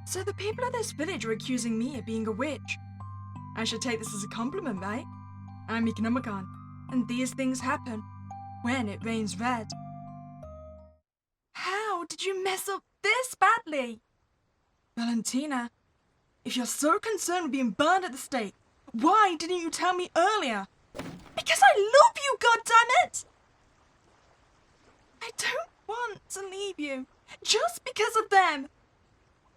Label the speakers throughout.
Speaker 1: So the people of this village are accusing me of being a witch. I should take this as a compliment, right? I'm Meek Nomicon, and these things happen when it rains red. How did you mess up this badly? Valentina, if you're so concerned with being burned at the stake, why didn't you tell me earlier? Because I love you, goddammit! I don't want to leave you, just because of them.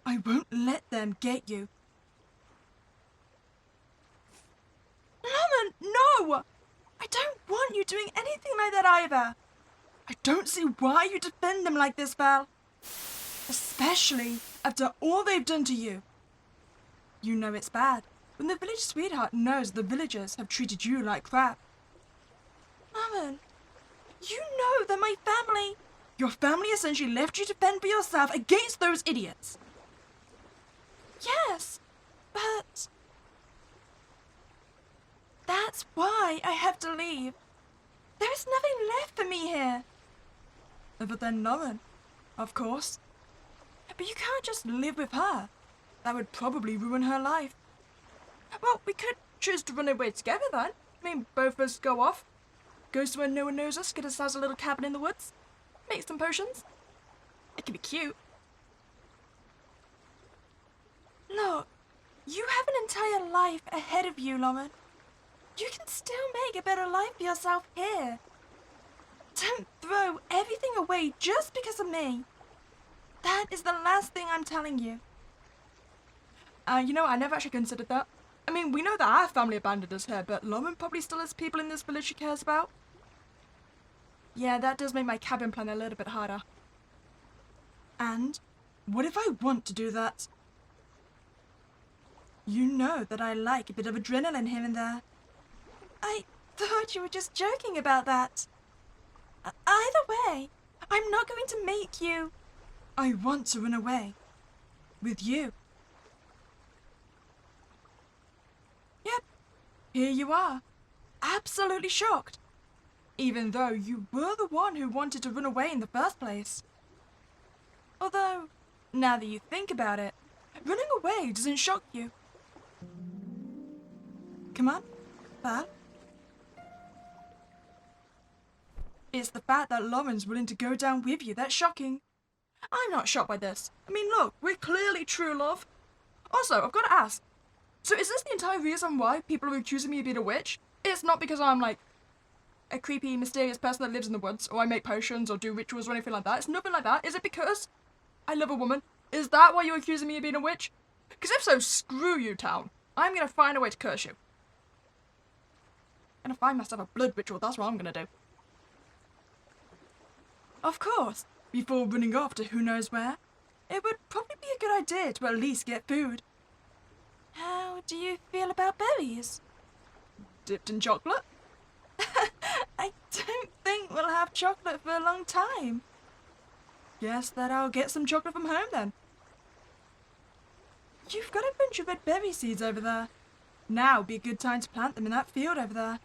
Speaker 1: I won't let them get you. Lemon, no! I don't want you doing anything like that either. I don't see why you defend them like this, Val. Especially after all they've done to you. You know it's bad when the village sweetheart knows the villagers have treated you like crap. Lemon, you know that my family... Your family essentially left you to fend for yourself against those idiots. Yes, but... That's why I have to leave. There is nothing left for me here. Other than Lauren, of course. But you can't just live with her. That would probably ruin her life. Well, we could choose to run away together then. I mean, both of us go off. Go somewhere no one knows us, get ourselves a little cabin in the woods. Make some potions. It could be cute. Look, you have an entire life ahead of you, Lauren. You can still make a better life for yourself here. Don't throw everything away just because of me. That is the last thing I'm telling you. You know, I never actually considered that. I mean, we know that our family abandoned us here, but Lauren probably still has people in this village she cares about. Yeah, that does make my cabin plan a little bit harder. And what if I want to do that? You know that I like a bit of adrenaline here and there. I thought you were just joking about that. Either way, I'm not going to make you. I want to run away. With you. Yep, here you are. Absolutely shocked. Even though you were the one who wanted to run away in the first place. Although, now that you think about it, running away doesn't shock you. Come on, Val. It's the fact that Lauren's willing to go down with you that's shocking. I'm not shocked by this. I mean, look, we're clearly true love. Also, I've got to ask, so is this the entire reason why people are accusing me of being a witch? It's not because I'm like a creepy, mysterious person that lives in the woods, or I make potions or do rituals or anything like that. It's nothing like that. Is it because I love a woman? Is that why you're accusing me of being a witch? Because if so, screw you, town. I'm going to find a way to curse you. I'm going to find myself a blood ritual, that's what I'm going to do. Of course, before running off to who knows where, it would probably be a good idea to at least get food. How do you feel about berries? Dipped in chocolate? I don't think we'll have chocolate for a long time. Guess that I'll get some chocolate from home then. You've got a bunch of red berry seeds over there. Now would be a good time to plant them in that field over there.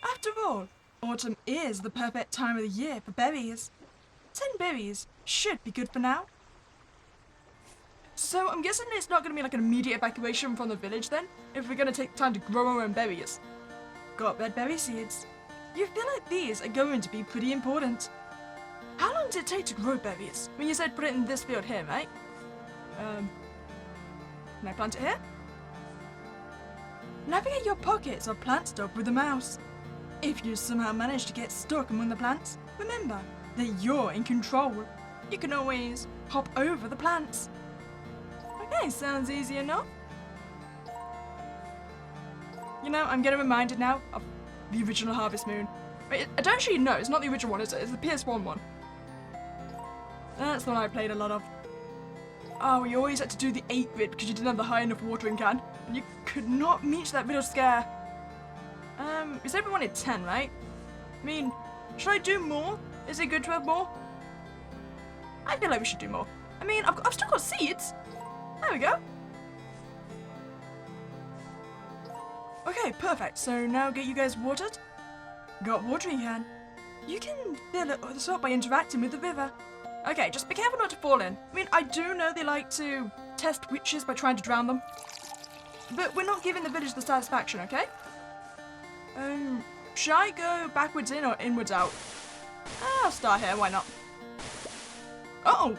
Speaker 1: After all, autumn is the perfect time of the year for berries. 10 berries should be good for now. So I'm guessing it's not going to be like an immediate evacuation from the village then, if we're going to take time to grow our own berries. Got red berry seeds. You feel like these are going to be pretty important. How long does it take to grow berries? When you said put it in this field here, right? Can I plant it here? Navigate your pockets or plant stuff with a mouse. If you somehow manage to get stuck among the plants, remember that you're in control. You can always hop over the plants. Okay, sounds easy enough. You know, I'm getting reminded now of the original Harvest Moon. Wait, I don't actually know, it's not the original one, is it? It's the PS1 one. That's the one I played a lot of. Oh, you always had to do the 8-bit because you didn't have the high enough watering can. And you could not reach that bit of scare. You said we wanted 10, right? I mean, should I do more? Is it good to have more? I feel like we should do more. I mean, I've still got seeds. There we go. Okay, perfect. So now get you guys watered. Got watering can. You can fill it up by interacting with the river. Okay, just be careful not to fall in. I mean, I do know they like to test witches by trying to drown them. But we're not giving the village the satisfaction, okay? Should I go backwards in or inwards out? I'll start here, why not? Uh-oh!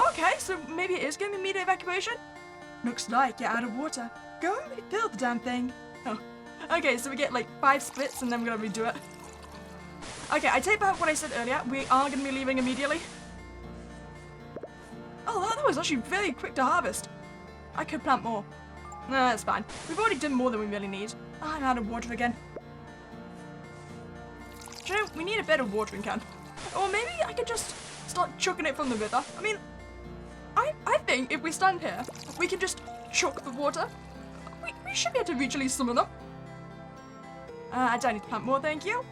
Speaker 1: Okay, so maybe it is going to be immediate evacuation? Looks like you're out of water. Go and refill the damn thing. Oh. Okay, so we get like 5 splits and then we're going to redo it. Okay, I take back what I said earlier. We are going to be leaving immediately. Oh, that was actually very quick to harvest. I could plant more. Nah, that's fine. We've already done more than we really need. I'm out of water again. Do you know, we need a better watering can. Or maybe I could just start chucking it from the river. I mean, I think if we stand here, we can just chuck the water. We should be able to reach at least some of them. I don't need to plant more, thank you.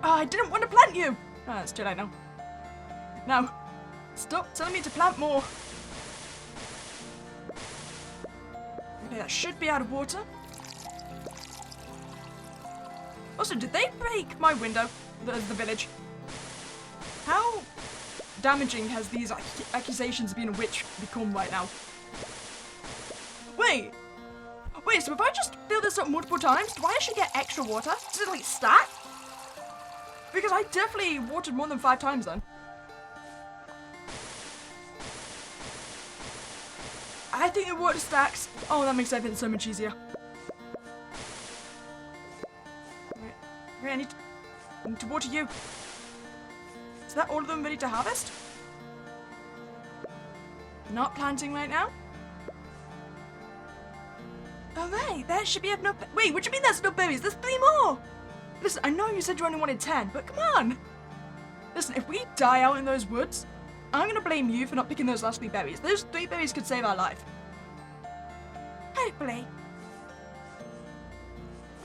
Speaker 1: I didn't want to plant you. Oh, it's too late now. Now, stop telling me to plant more. Okay, that should be out of water. Also, did they break my window, the village? How damaging has these accusations of being a witch become right now? Wait, so if I just fill this up multiple times, do I actually get extra water? Does it like stack? Because I definitely watered more than 5 times then. I think the water stacks. Oh, that makes everything so much easier. Right, I need to water you. Is that all of them ready to harvest? Not planting right now? Alright, there should be enough. Wait, what do you mean there's no berries? There's 3 more! Listen, I know you said you only wanted 10, but come on! Listen, if we die out in those woods, I'm gonna blame you for not picking those last 3 berries. Those 3 berries could save our life. Hopefully.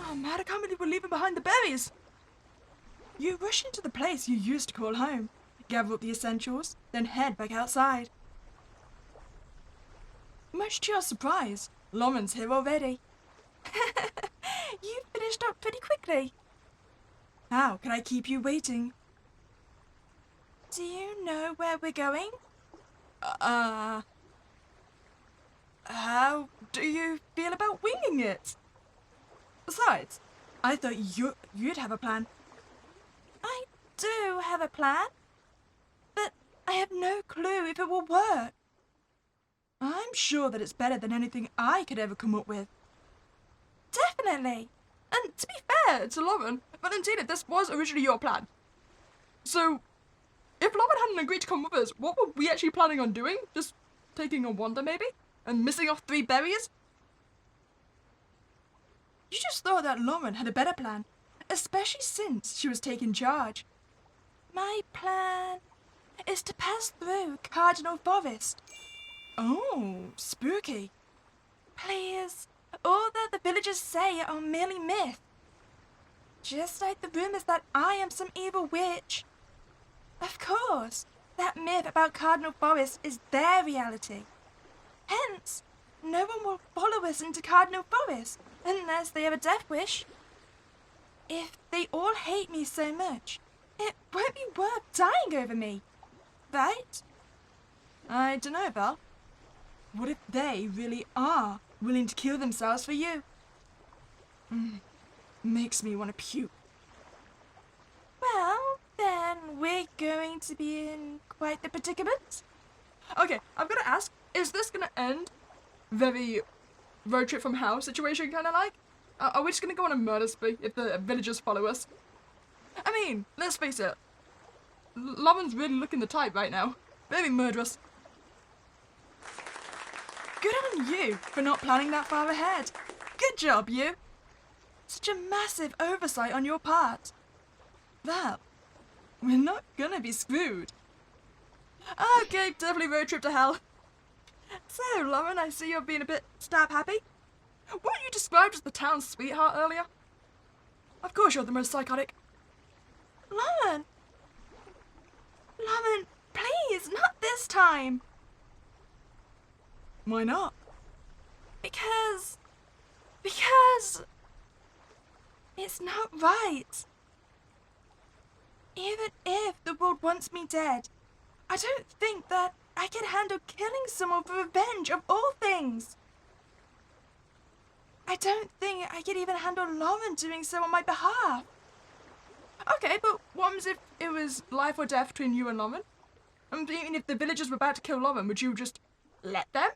Speaker 1: Oh man, I can't believe we're leaving behind the berries! You rush into the place you used to call home, gather up the essentials, then head back outside. Much to your surprise, Lauren's here already. You finished up pretty quickly. How can I keep you waiting? Do you know where we're going? How do you feel about winging it? Besides, I thought you'd have a plan. I do have a plan, but I have no clue if it will work. I'm sure that it's better than anything I could ever come up with. Definitely. And to be fair to Lauren, Valentina, this was originally your plan. So, if Lauren hadn't agreed to come with us, what were we actually planning on doing? Just taking a wander, maybe? And missing off 3 berries? You just thought that Lauren had a better plan, especially since she was taking charge. My plan is to pass through Cardinal Forest. Oh, spooky. Please, all that the villagers say are merely myth. Just like the rumors that I am some evil witch. Of course, that myth about Cardinal Forest is their reality. Hence, no one will follow us into Cardinal Forest unless they have a death wish. If they all hate me so much, it won't be worth dying over me, right? I don't know, Val. What if they really are willing to kill themselves for you? Makes me want to puke. Well, then we're going to be in quite the predicament. Okay, I've got to ask, is this going to end very road trip from hell situation kind of like? Are we just going to go on a murder spree if the villagers follow us? I mean, let's face it, Lauren's really looking the type right now. Very murderous. Good on you for not planning that far ahead. Good job, you. Such a massive oversight on your part. Well, we're not gonna be screwed. Okay, definitely road trip to hell. So, Lauren, I see you're being a bit stab-happy. Weren't you described as the town's sweetheart earlier? Of course you're the most psychotic. Lauren! Lauren, please, not this time. Why not? Because it's not right. Even if the world wants me dead, I don't think that I can handle killing someone for revenge of all things. I don't think I could even handle Lauren doing so on my behalf. Okay, but what happens if it was life or death between you and Lauren? I mean, if the villagers were about to kill Lauren, would you just let them?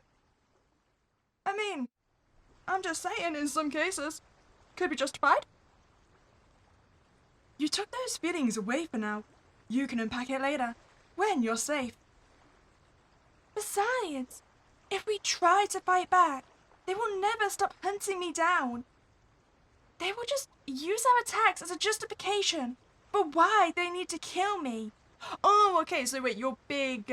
Speaker 1: I mean, I'm just saying, in some cases, could be justified. You took those feelings away for now. You can unpack it later, when you're safe. Besides, if we try to fight back, they will never stop hunting me down. They will just use our attacks as a justification for why they need to kill me. Oh, okay, so wait, your big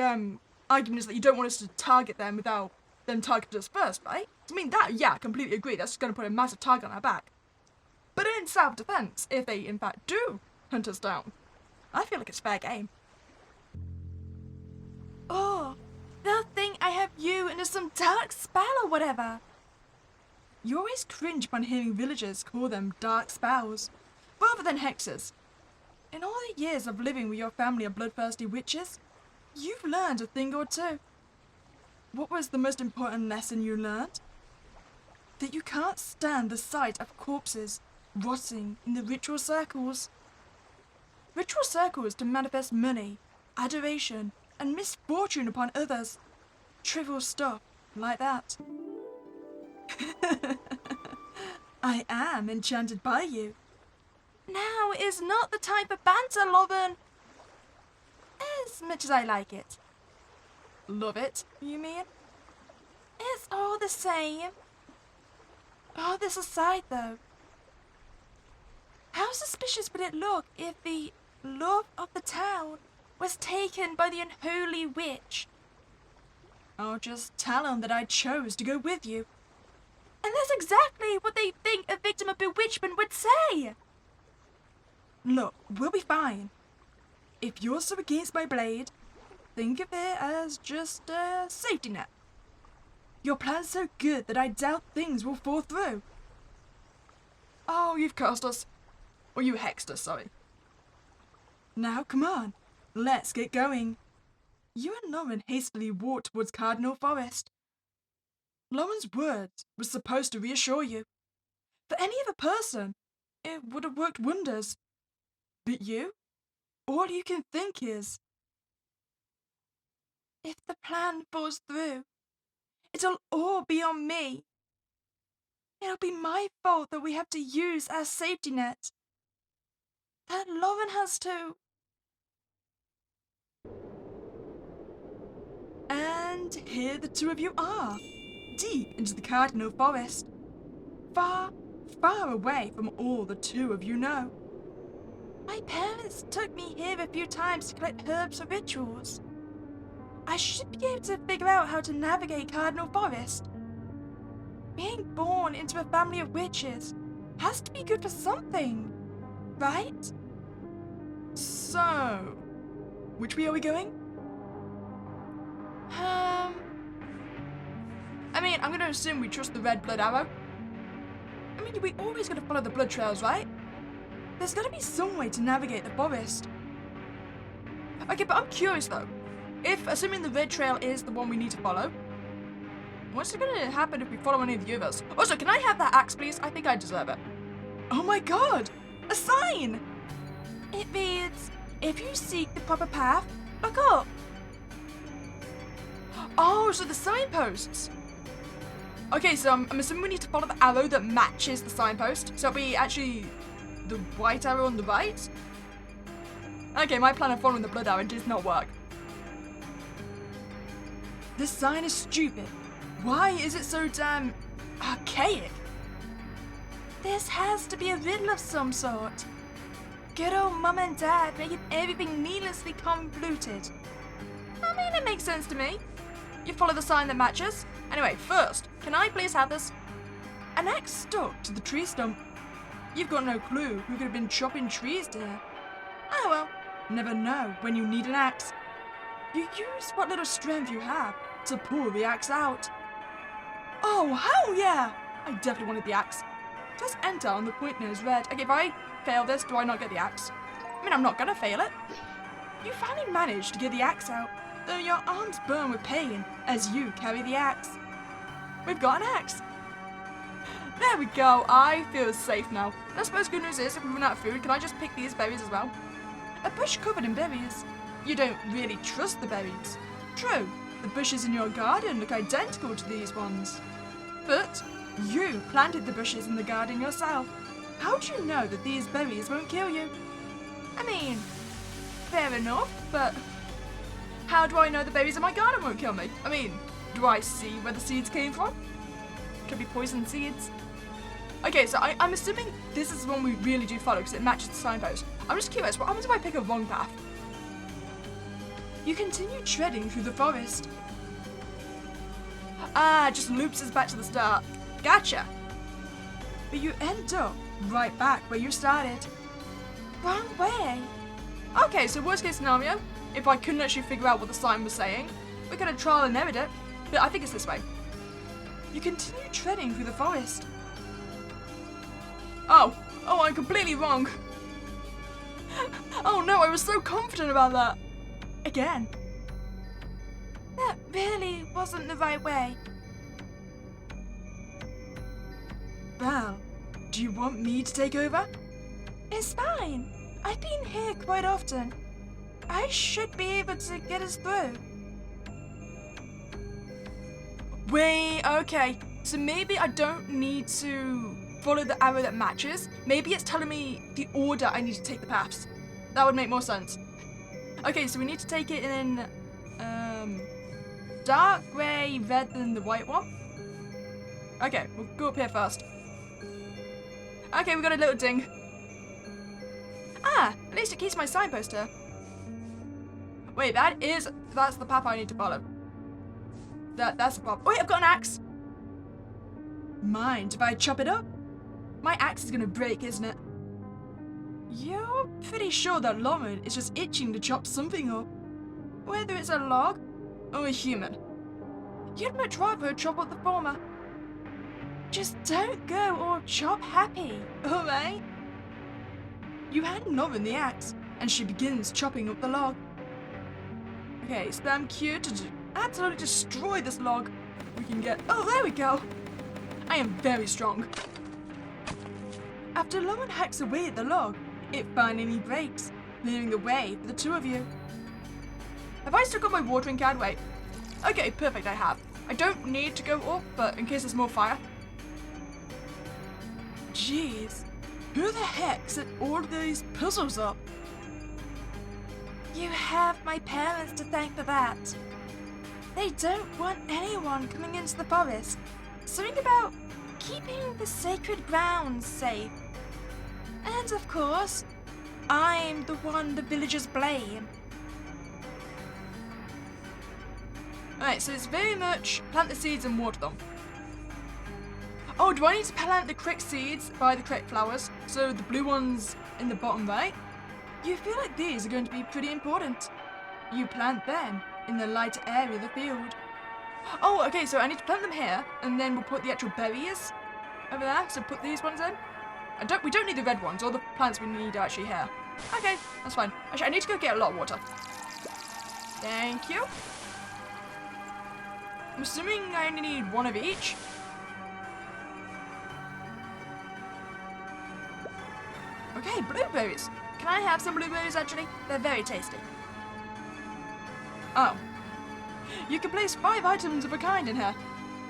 Speaker 1: argument is that you don't want us to target them without them targeting us first, right? I mean, that, yeah, I completely agree. That's going to put a massive target on our back. But in self-defense, if they in fact do hunt us down, I feel like it's fair game. Oh, they'll think I have you into some dark spell or whatever. You always cringe upon hearing villagers call them dark spells, rather than hexes. In all the years of living with your family of bloodthirsty witches, you've learned a thing or two. What was the most important lesson you learned? That you can't stand the sight of corpses rotting in the ritual circles. Ritual circles to manifest money, adoration, and misfortune upon others. Trivial stuff like that. I am enchanted by you. Now is not the type of banter, Lauren. As much as I like it. Love it, you mean? It's all the same. All this aside, though. How suspicious would it look if the love of the town was taken by the unholy witch? I'll just tell them that I chose to go with you. And that's exactly what they think a victim of bewitchment would say. Look, we'll be fine. If you're so against my blade, think of it as just a safety net. Your plan's so good that I doubt things will fall through. Oh, you've cursed us. Or you hexed us, sorry. Now, come on. Let's get going. You and Lauren hastily walked towards Cardinal Forest. Lauren's words were supposed to reassure you. For any other person, it would have worked wonders. But you? All you can think is, if the plan falls through, it'll all be on me. It'll be my fault that we have to use our safety net. That Lauren has to. And here the two of you are, deep into the Cardinal Forest. Far, far away from all the two of you know. My parents took me here a few times to collect herbs for rituals. I should be able to figure out how to navigate Cardinal Forest. Being born into a family of witches has to be good for something, right? So, which way are we going? I mean, I'm gonna assume we trust the red blood arrow. I mean, we always gotta follow the blood trails, right? There's gotta be some way to navigate the forest. Okay, but I'm curious though. If, assuming the red trail is the one we need to follow, what's gonna happen if we follow any of the others? Also, can I have that axe, please? I think I deserve it. Oh my god! A sign! It reads, if you seek the proper path, look up. Oh, so the signposts. Okay, so I'm assuming we need to follow the arrow that matches the signpost. So it'll be actually the white arrow on the right. Okay, my plan of following the blood arrow does not work. This sign is stupid. Why is it so damn archaic? This has to be a riddle of some sort. Good old mum and dad making everything needlessly convoluted. I mean, it makes sense to me. You follow the sign that matches. Anyway, first, can I please have this? An axe stuck to the tree stump. You've got no clue who could have been chopping trees here. Oh well, never know when you need an axe. You use what little strength you have to pull the axe out. Oh, hell yeah! I definitely wanted the axe. Press enter on the point near is red. Okay, if I fail this, do I not get the axe? I mean, I'm not gonna fail it. You finally managed to get the axe out. though your arms burn with pain as you carry the axe. We've got an axe. There we go, I feel safe now. I suppose good news is, if we run out of food, can I just pick these berries as well? A bush covered in berries. You don't really trust the berries. True, the bushes in your garden look identical to these ones. But you planted the bushes in the garden yourself. How do you know that these berries won't kill you? I mean, fair enough, but how do I know the berries in my garden won't kill me? I mean, do I see where the seeds came from? Could be poison seeds. Okay, so I'm assuming this is the one we really do follow because it matches the signpost. I'm just curious, what happens if I pick a wrong path? You continue treading through the forest. Ah, it just loops us back to the start. Gotcha. But you end up right back where you started. Wrong way. Okay, so worst case scenario, if I couldn't actually figure out what the sign was saying, we could have trial and errored it, but I think it's this way. You continue treading through the forest. Oh, I'm completely wrong. Oh no, I was so confident about that. Again. That really wasn't the right way. Well, do you want me to take over? It's fine. I've been here quite often. I should be able to get us through. Wait, okay. So maybe I don't need to follow the arrow that matches. Maybe it's telling me the order I need to take the paths. That would make more sense. Okay, so we need to take it in dark grey, red than the white one. Okay, we'll go up here first. Okay, we got a little ding. Ah, at least it keeps my signpost here. Wait, that's the path I need to follow. That's the problem. Wait, I've got an axe. Mind if I chop it up? My axe is gonna break, isn't it? You're pretty sure that Lauren is just itching to chop something up. Whether it's a log or a human. You'd much rather chop up the former. Just don't go all chop happy, alright? You hand Lauren the axe, and she begins chopping up the log. Okay, spam Q to absolutely destroy this log. We can get... Oh, there we go! I am very strong. After Lauren hacks away at the log, it finally breaks, clearing the way for the two of you. Have I still got my watering can? Wait. Okay, perfect, I have. I don't need to go up, but in case there's more fire. Jeez, who the heck set all of these puzzles up? You have my parents to thank for that. They don't want anyone coming into the forest. Something about keeping the sacred grounds safe. And of course, I'm the one the villagers blame. Alright, so it's very much plant the seeds and water them. Oh, do I need to plant the correct seeds by the correct flowers? So the blue ones in the bottom right? You feel like these are going to be pretty important. You plant them in the lighter area of the field. Oh, okay, so I need to plant them here, and then we'll put the actual berries over there. So put these ones in. We don't need the red ones. All the plants we need are actually here. Okay, that's fine. Actually, I need to go get a lot of water. Thank you. I'm assuming I only need one of each. Okay, blueberries. Can I have some blueberries, actually? They're very tasty. Oh. You can place 5 items of a kind in here.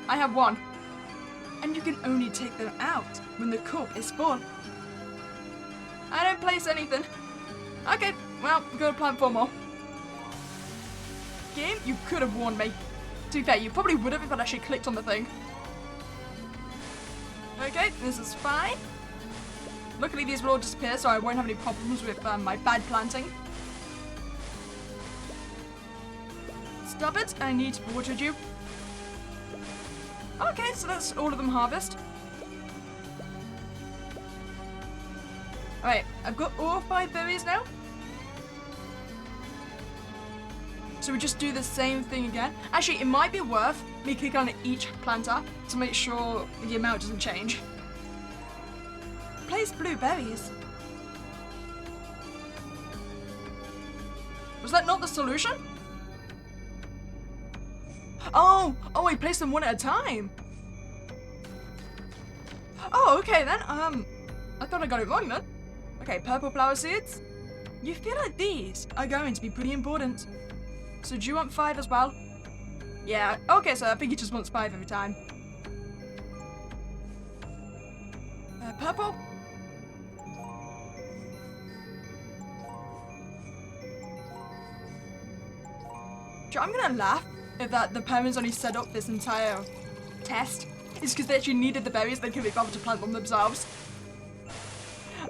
Speaker 1: I have 1. And you can only take them out when the cup is full. I don't place anything. Okay, well, I'm gonna plant 4 more. Game, you could have warned me. To be fair, you probably would have if I'd actually clicked on the thing. Okay, this is fine. Luckily these will all disappear, so I won't have any problems with my bad planting. Stop it, I need to water you. Okay, so that's all of them harvest. Alright, I've got all 5 berries now. So we just do the same thing again. Actually, it might be worth me clicking on each planter to make sure the amount doesn't change. Place blueberries. Was that not the solution? Oh, we place them one at a time. Oh, okay then. I thought I got it wrong then. Okay, purple flower seeds. You feel like these are going to be pretty important. So do you want 5 as well? Yeah, okay, so I think he just wants 5 every time. Purple? I'm gonna laugh if the parents only set up this entire test is because they actually needed the berries, they couldn't be bothered to plant them themselves.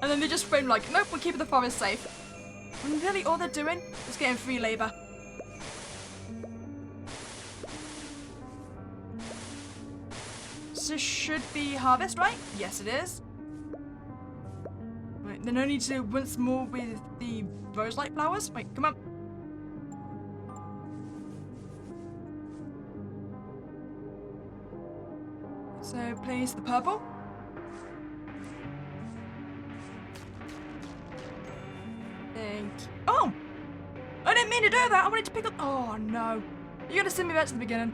Speaker 1: And then they just framed like, nope, we're keeping the forest safe. When really all they're doing is getting free labour. So should be harvest, right? Yes, it is. Right, then I need to once more with the rose-light flowers. Wait, come on. So place the purple. Thank you. Oh! I didn't mean to do that. I wanted to pick up. Oh no. You gotta send me back to the beginning.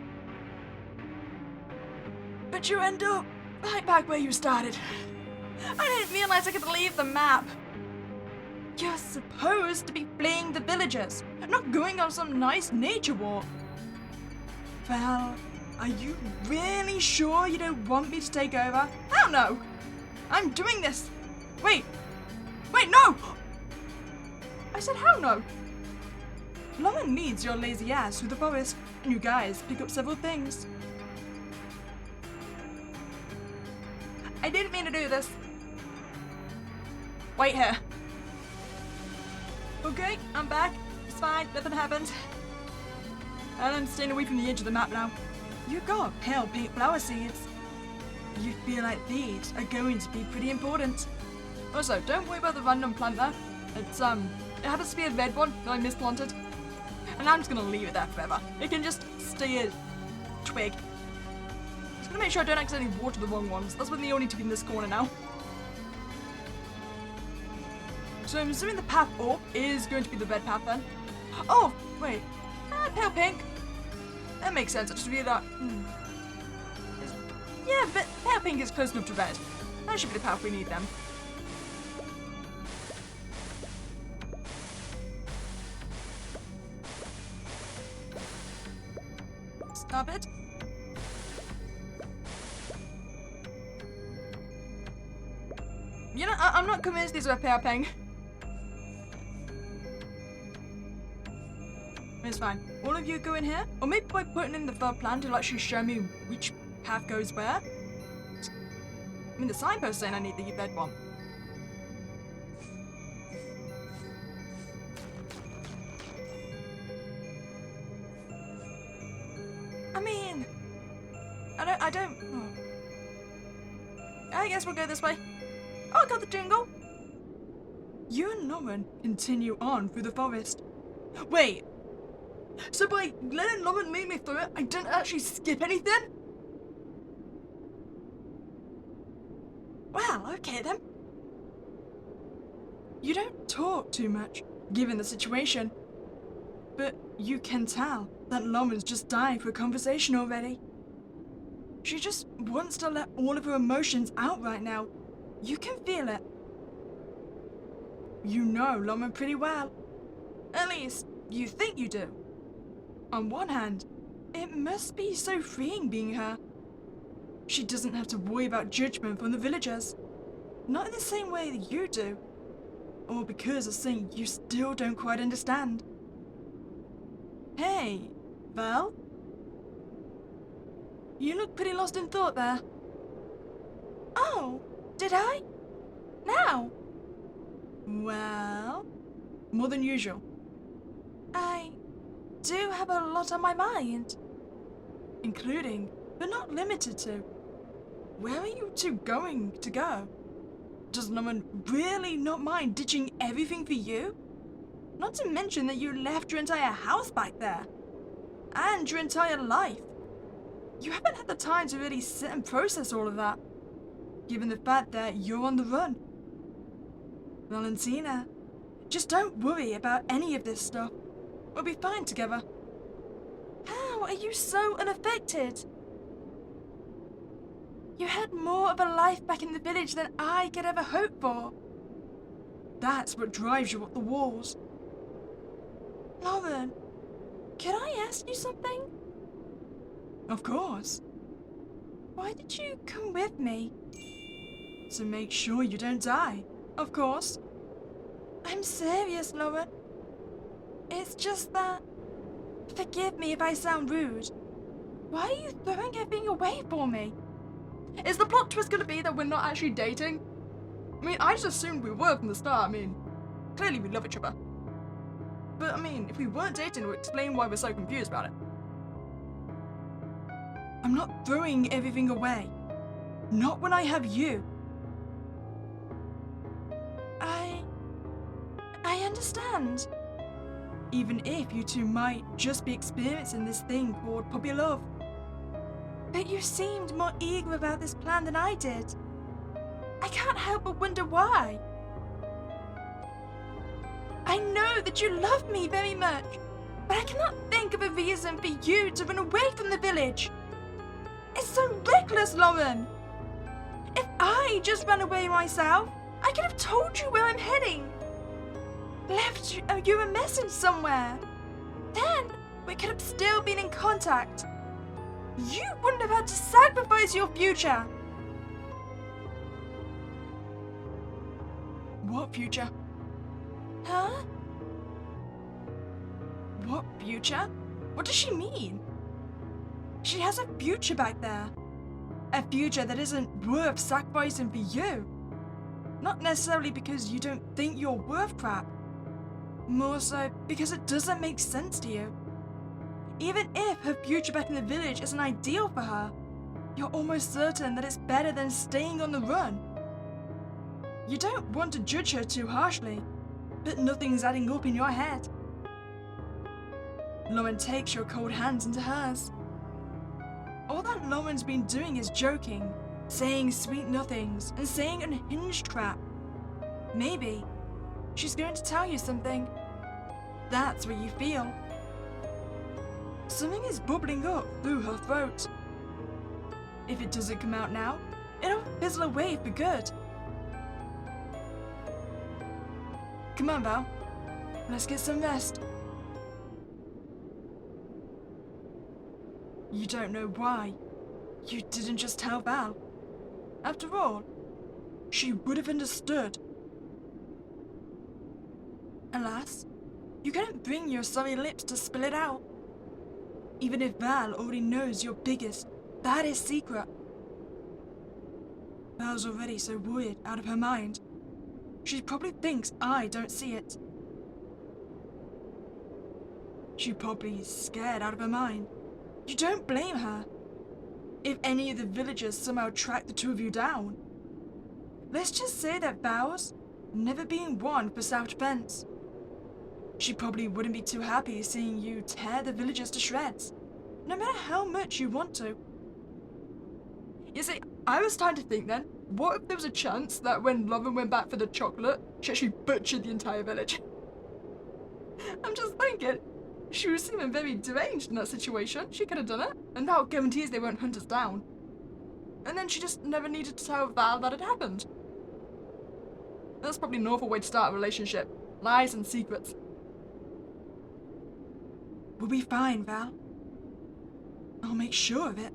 Speaker 1: But you end up right back where you started. I didn't realize I could leave the map. You're supposed to be fleeing the villagers, not going on some nice nature walk. Well, are you really sure you don't want me to take over? Hell no! I'm doing this! Wait! Wait, no! I said hell no! Lauren leads your lazy ass through the forest, and you guys pick up several things. I didn't mean to do this. Wait here. Okay, I'm back. It's fine, nothing happened. And I'm staying away from the edge of the map now. You got pale pink flower seeds. You feel like these are going to be pretty important. Also, don't worry about the random plant there. It's, it happens to be a red one that I misplanted. And I'm just gonna leave it there forever. It can just stay a twig. Just gonna make sure I don't accidentally water the wrong ones. That's when they only need to be in this corner now. So I'm assuming the path up is going to be the red path then. Oh, wait. Pale pink. That makes sense. I just read that. Yeah, but pale pink is close enough to red. That should be the path we need then. Stop it. You know, I'm not convinced these are pale pink. It's fine. All of you go in here, or maybe by putting in the third plan to actually show me which path goes where. I mean, the signpost saying I need the red one. I mean, I don't. Oh. I guess we'll go this way. Oh, I got the jingle. You and Lauren continue on through the forest. Wait. So by letting Lauren lead me through it, I didn't actually skip anything? Well, okay then. You don't talk too much, given the situation. But you can tell that Lauren's just dying for a conversation already. She just wants to let all of her emotions out right now. You can feel it. You know Lauren pretty well. At least, you think you do. On one hand, it must be so freeing being her. She doesn't have to worry about judgment from the villagers. Not in the same way that you do. Or because of something you still don't quite understand. Hey, Val? You look pretty lost in thought there. Oh, did I? Now? Well, more than usual. I do have a lot on my mind. Including, but not limited to, where are you two going to go? Does Lauren really not mind ditching everything for you? Not to mention that you left your entire house back there. And your entire life. You haven't had the time to really sit and process all of that. Given the fact that you're on the run. Valentina, just don't worry about any of this stuff. We'll be fine together. How are you so unaffected? You had more of a life back in the village than I could ever hope for. That's what drives you up the walls. Lauren, can I ask you something? Of course. Why did you come with me? To make sure you don't die, of course. I'm serious, Lauren. It's just that... Forgive me if I sound rude. Why are you throwing everything away for me? Is the plot twist going to be that we're not actually dating? I mean, I just assumed we were from the start. I mean, clearly we love each other. But I mean, if we weren't dating, it would explain why we're so confused about it. I'm not throwing everything away. Not when I have you. I understand. Even if you two might just be experiencing this thing called puppy love. But you seemed more eager about this plan than I did. I can't help but wonder why. I know that you love me very much, but I cannot think of a reason for you to run away from the village. It's so reckless, Lauren. If I just ran away myself, I could have told you where I'm heading. Left you a message somewhere. Then we could have still been in contact. You wouldn't have had to sacrifice your future. What future? Huh? What future? What does she mean? She has a future back there. A future that isn't worth sacrificing for you. Not necessarily because you don't think you're worth crap. More so because it doesn't make sense to you. Even if her future back in the village isn't ideal for her, you're almost certain that it's better than staying on the run. You don't want to judge her too harshly, but nothing's adding up in your head. Lauren takes your cold hands into hers. All that Lauren's been doing is joking, saying sweet nothings, and saying unhinged crap. Maybe she's going to tell you something. That's what you feel. Something is bubbling up through her throat. If it doesn't come out now, it'll fizzle away for good. Come on, Val. Let's get some rest. You don't know why. You didn't just tell Val. After all, she would have understood. Alas, you couldn't bring your sorry lips to spill it out. Even if Val already knows your biggest, baddest secret. Val's already so worried out of her mind. She probably thinks I don't see it. She's probably scared out of her mind. You don't blame her. If any of the villagers somehow track the two of you down. Let's just say that Val's never been one for self-defense. She probably wouldn't be too happy seeing you tear the villagers to shreds, no matter how much you want to. You see, I was starting to think then, what if there was a chance that when Lauren went back for the chocolate, she actually butchered the entire village? I'm just thinking, she was seeming very deranged in that situation. She could have done it, and now it guarantees they won't hunt us down. And then she just never needed to tell Val that it happened. That's probably an awful way to start a relationship. Lies and secrets. We'll be fine, Val. I'll make sure of it.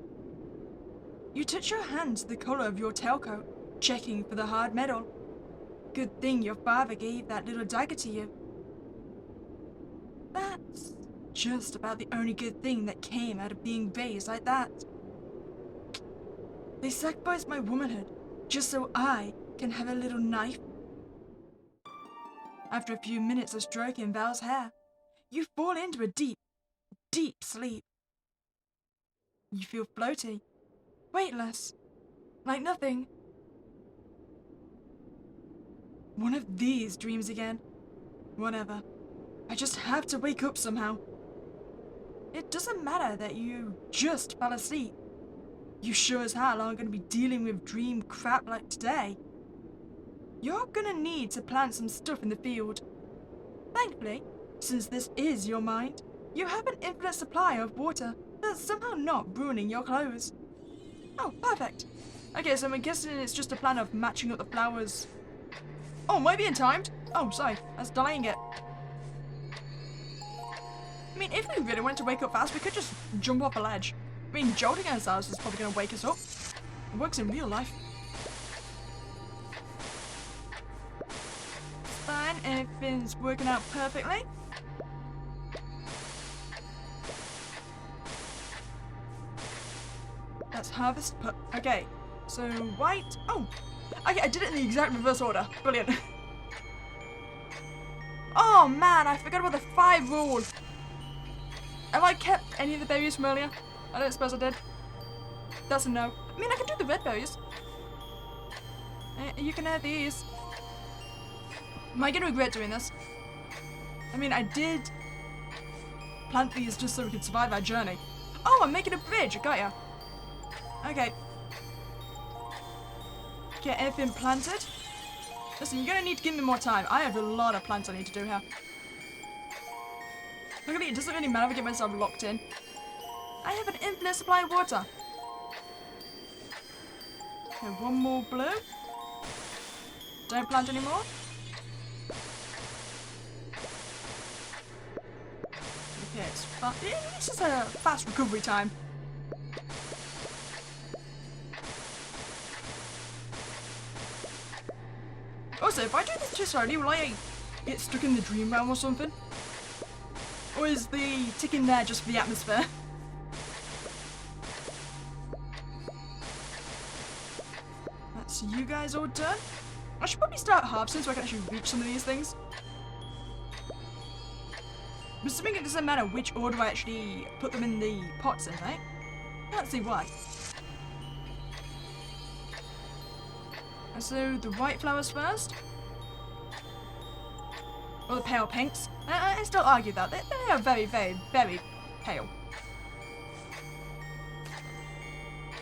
Speaker 1: You touch your hand to the collar of your tailcoat, checking for the hard metal. Good thing your father gave that little dagger to you. That's just about the only good thing that came out of being raised like that. They sacrificed my womanhood just so I can have a little knife. After a few minutes of stroking Val's hair, you fall into a deep, deep sleep. You feel floaty, weightless, like nothing. One of these dreams again. Whatever. I just have to wake up somehow. It doesn't matter that you just fell asleep. You sure as hell aren't going to be dealing with dream crap like today. You're going to need to plant some stuff in the field. Thankfully, since this is your mind, you have an infinite supply of water that's somehow not ruining your clothes. Oh, perfect. Okay, so I'm guessing it's just a plan of matching up the flowers. Oh, might be in timed. Oh, sorry, that's delaying it. I mean, if we really wanted to wake up fast, we could just jump off a ledge. I mean, jolting ourselves is probably going to wake us up. It works in real life. Fine, everything's working out perfectly. Let's harvest. Okay, so white. Oh, okay, I did it in the exact reverse order. Brilliant. Oh man, I forgot about the 5 rule. Have I kept any of the berries from earlier? I don't suppose I did. That's a no. I mean, I can do the red berries. You can have these. Am I going to regret doing this? I mean, I did plant these just so we could survive our journey. Oh, I'm making a bridge. I got ya. Okay. Get everything planted. Listen, you're going to need to give me more time. I have a lot of plants I need to do here. Look at me, it doesn't really matter if I get myself locked in. I have an infinite supply of water. Okay, one more blue. Don't plant anymore. Okay, it's just a fast recovery time. Also, if I do this too slowly, will I get stuck in the dream realm or something? Or is the ticking there just for the atmosphere? That's you guys all done. I should probably start harvesting so I can actually reach some of these things. I'm assuming it doesn't matter which order I actually put them in the pots in, right? Can't see why. So the white flowers first. Or the pale pinks. I still argue that. They are very, very, very pale.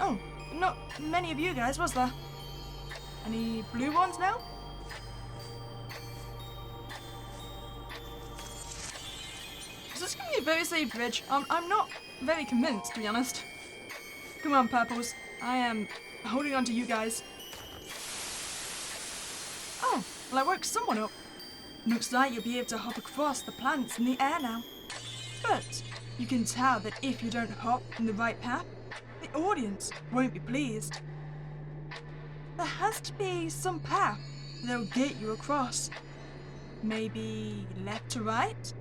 Speaker 1: Oh, not many of you guys, was there? Any blue ones now? Is this going to be a very safe bridge? I'm not very convinced, to be honest. Come on, purples. I am holding on to you guys. Oh, well, I woke someone up. Looks like you'll be able to hop across the plants in the air now. But you can tell that if you don't hop in the right path, the audience won't be pleased. There has to be some path that'll get you across. Maybe left to right?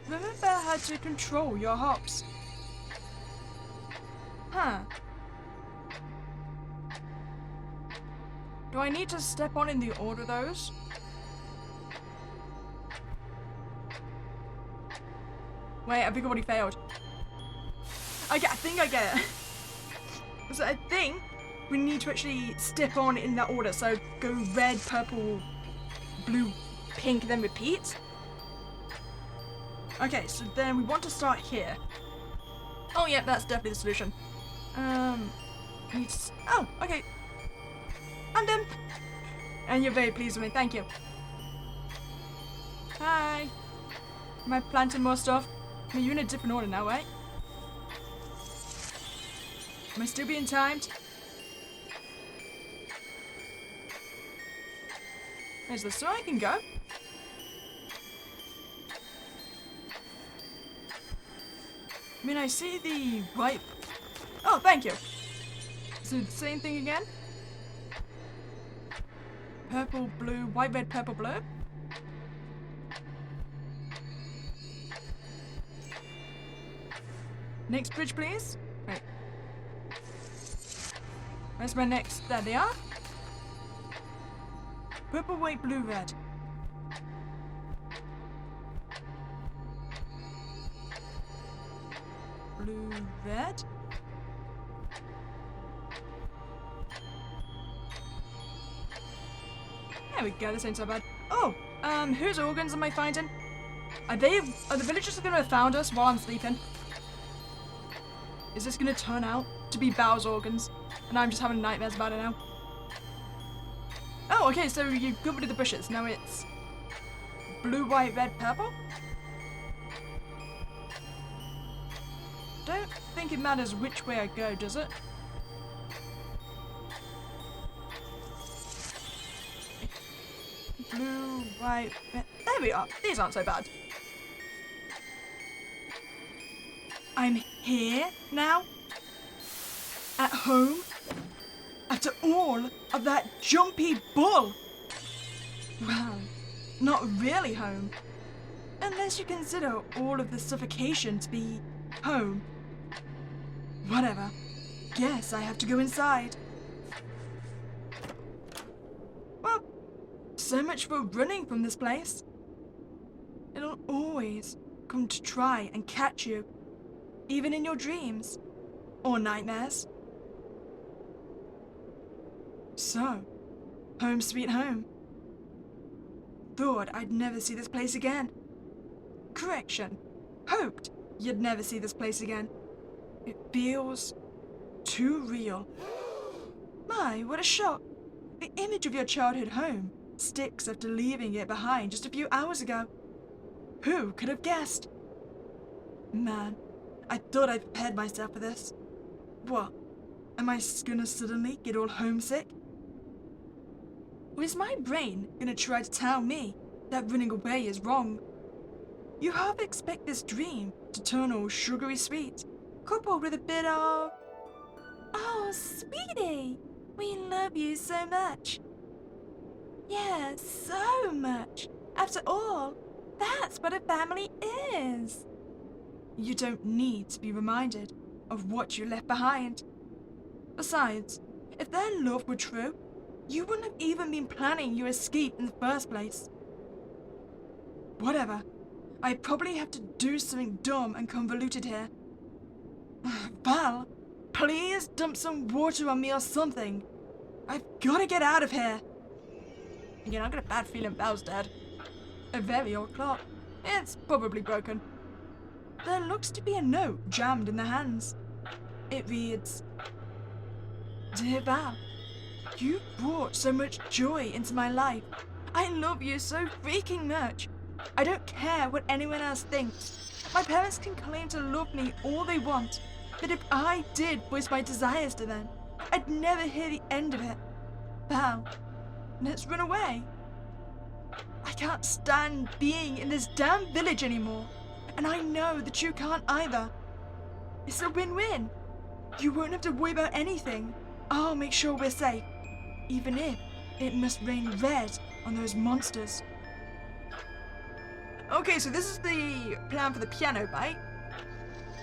Speaker 1: Remember how to control your hops. Huh. Do I need to step on in the order of those? Wait, I think I already failed. I think I get it. So I think we need to actually step on in that order. So go red, purple, blue, pink, then repeat. Okay, so then we want to start here. Oh yeah, that's definitely the solution. Oh, okay. I'm done. And you're very pleased with me, thank you. Hi. Am I planting more stuff? I mean, you're in a different order now, right? Am I still being timed? Is there so I can go? I mean, I see the white. Oh, thank you. Is it the same thing again? Purple, blue, white, red, purple, blue. Next bridge, please. Right. Where's my next? There they are. Purple, white, blue, red. Blue, red. There we go, this ain't so bad. Oh, whose organs am I finding? Are the villagers gonna have found us while I'm sleeping? Is this gonna turn out to be Bow's organs? And I'm just having nightmares about it now. Oh, okay, so you got rid of the bushes. Now it's blue, white, red, purple? don't think it matters which way I go, does it? Blue, white, red. There we are. These aren't so bad. I'm here now? At home? After all of that jumpy bull? Well, not really home. Unless you consider all of the suffocation to be home. Whatever. Guess I have to go inside. Well, so much for running from this place. It'll always come to try and catch you, even in your dreams or nightmares. So, home sweet home. Thought I'd never see this place again. Correction, hoped you'd never see this place again. It feels too real. My, what a shock. The image of your childhood home sticks after leaving it behind just a few hours ago. Who could have guessed? Man, I thought I'd prepared myself for this. What? Am I gonna suddenly get all homesick? Or is my brain gonna try to tell me that running away is wrong? You half expect this dream to turn all sugary sweet, coupled with a bit of... Oh, sweetie, we love you so much. Yeah, so much. After all, that's what a family is. You don't need to be reminded of what you left behind. Besides, if their love were true, you wouldn't have even been planning your escape in the first place. Whatever. I probably have to do something dumb and convoluted here. Val, please dump some water on me or something. I've got to get out of here. Again, I've got a bad feeling Val's dead. A very old clock. It's probably broken. There looks to be a note jammed in the hands. It reads, Dear Val, you brought so much joy into my life. I love you so freaking much. I don't care what anyone else thinks. My parents can claim to love me all they want, but if I did voice my desires to them, I'd never hear the end of it. Val, let's run away. I can't stand being in this damn village anymore, and I know that you can't either. It's a win-win. You won't have to worry about anything. I'll make sure we're safe, even if it must rain red on those monsters. Okay, so this is the plan for the piano, right?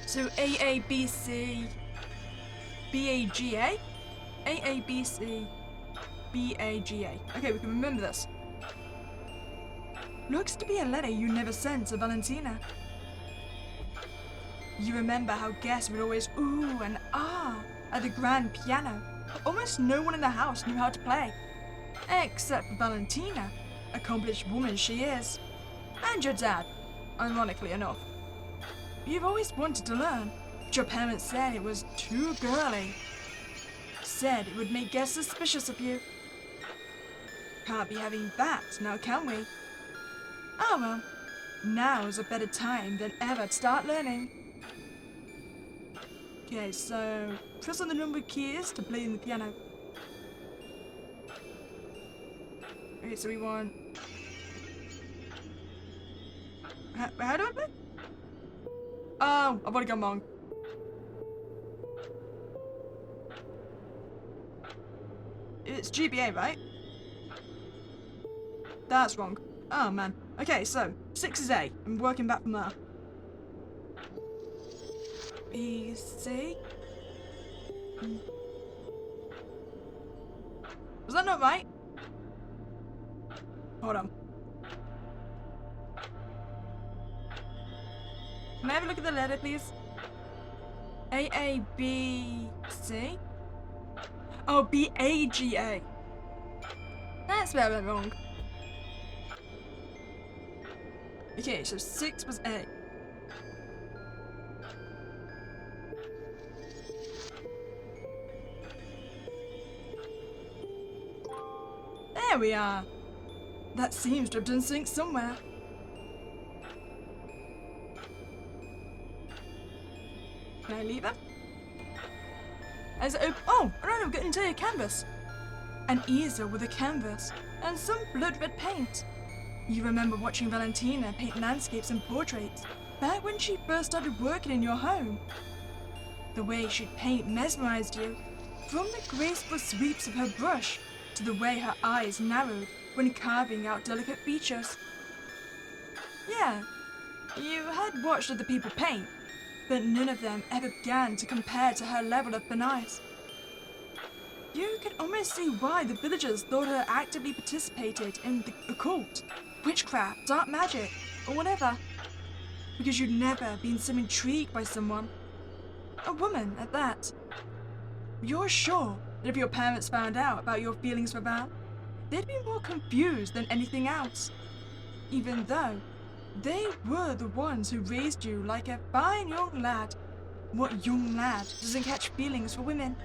Speaker 1: So A, A, B, C, B, A, G, A? A, A, B, C, B, A, G, A. Okay, we can remember this. Looks to be a letter you never sent to Valentina. You remember how guests would always ooh and ah at the grand piano. Almost no one in the house knew how to play. Except for Valentina, accomplished woman she is. And your dad, ironically enough. You've always wanted to learn, but your parents said it was too girly. Said it would make guests suspicious of you. Can't be having that now, can we? Oh well, now's a better time than ever to start learning. Okay, so press on the numbered keys to play in the piano. Okay, so we want... How do I play? Oh, I've already gone wrong. It's GBA, right? That's wrong. Oh, man. Okay, so 6 is A. I'm working back from there. B, C. Was that not right? Hold on. Can I have a look at the letter, please? A, A, B, C? Oh, B, A, G, A. That's where I went wrong. Okay, so 6 was A. There we are. That seems to have done sync somewhere. Can I leave it? As it oh, no, I've got an entire canvas. An easel with a canvas and some blood red paint. You remember watching Valentina paint landscapes and portraits back when she first started working in your home. The way she'd paint mesmerized you, from the graceful sweeps of her brush to the way her eyes narrowed when carving out delicate features. Yeah, you had watched other people paint, but none of them ever began to compare to her level of finesse. You could almost see why the villagers thought her actively participated in the occult, witchcraft, dark magic, or whatever. Because you'd never been so intrigued by someone. A woman, at that. You're sure that if your parents found out about your feelings for Val, they'd be more confused than anything else. Even though they were the ones who raised you like a fine young lad. What young lad doesn't catch feelings for women?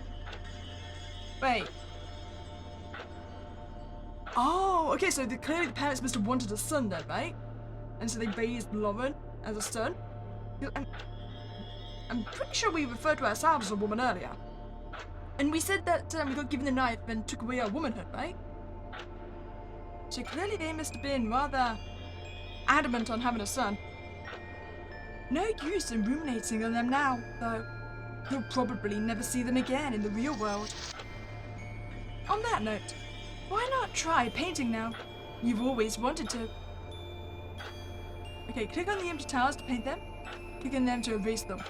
Speaker 1: Wait. Oh, okay, so clearly the parents must have wanted a son then, right? And so they raised Lauren as a son? I'm pretty sure we referred to ourselves as a woman earlier. And we said that we got given the knife and took away our womanhood, right? So clearly they must have been rather adamant on having a son. No use in ruminating on them now, though. You'll probably never see them again in the real world. On that note, why not try painting now? You've always wanted to. Okay, click on the empty tiles to paint them. Click on them to erase them.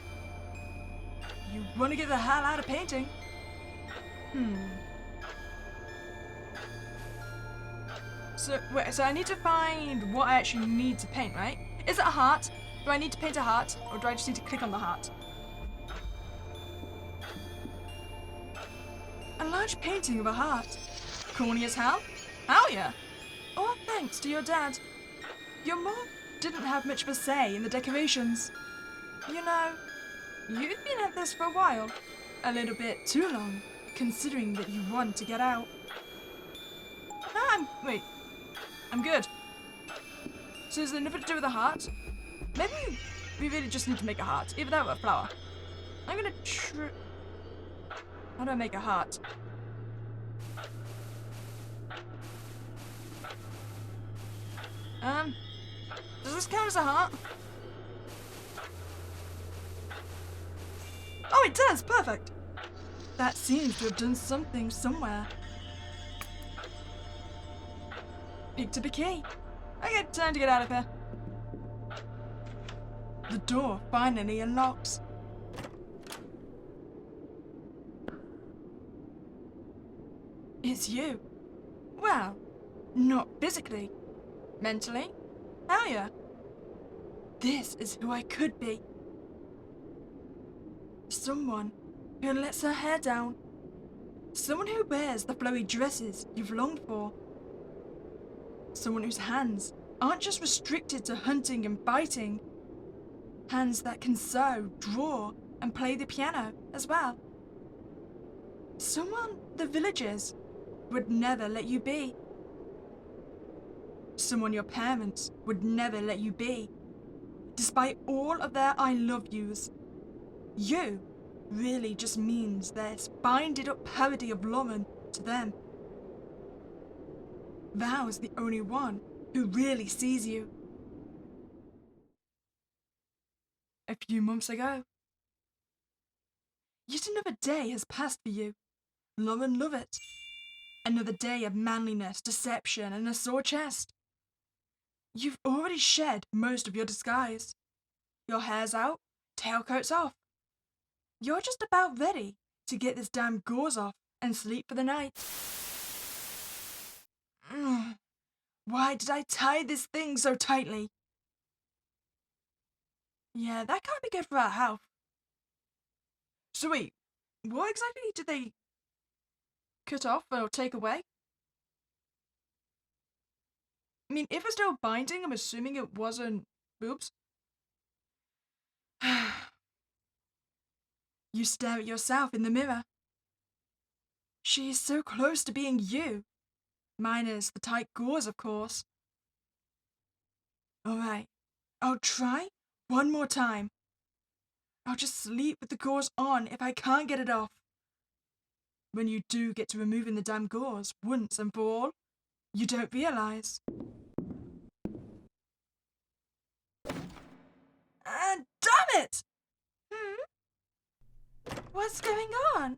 Speaker 1: You want to get the hell out of painting? So, wait, so I need to find what I actually need to paint, right? Is it a heart? Do I need to paint a heart? Or do I just need to click on the heart? A large painting of a heart. Corny as hell? Hell yeah! All thanks to your dad. Your mom didn't have much of a say in the decorations. You know, you've been at this for a while. A little bit too long, considering that you want to get out. Wait. I'm good. So is there nothing to do with a heart? Maybe we really just need to make a heart. Either that or a flower. I'm gonna How do I make a heart? Does this count as a heart? Oh, it does! Perfect! That seems to have done something somewhere. Picked up a key. Okay, time to get out of here. The door finally unlocks. It's you. Well, not physically. Mentally? Hell yeah. This is who I could be. Someone who lets her hair down. Someone who wears the flowy dresses you've longed for. Someone whose hands aren't just restricted to hunting and fighting. Hands that can sew, draw, and play the piano as well. Someone the villagers would never let you be. Someone your parents would never let you be. Despite all of their I love yous, you really just means this binded up parody of Lauren to them. Val's the only one who really sees you. A few months ago. Yet another day has passed for you. Lauren Lovett. Another day of manliness, deception, and a sore chest. You've already shed most of your disguise. Your hair's out, tailcoat's off. You're just about ready to get this damn gauze off and sleep for the night. Why did I tie this thing so tightly? Yeah, that can't be good for our health. So wait, what exactly did they cut off or take away? I mean, if it's still binding, I'm assuming it wasn't boobs. You stare at yourself in the mirror. She is so close to being you. Minus the tight gauze, of course. Alright, I'll try one more time. I'll just sleep with the gauze on if I can't get it off. When you do get to removing the damn gauze once and for all, you don't realise. And damn it! What's going on?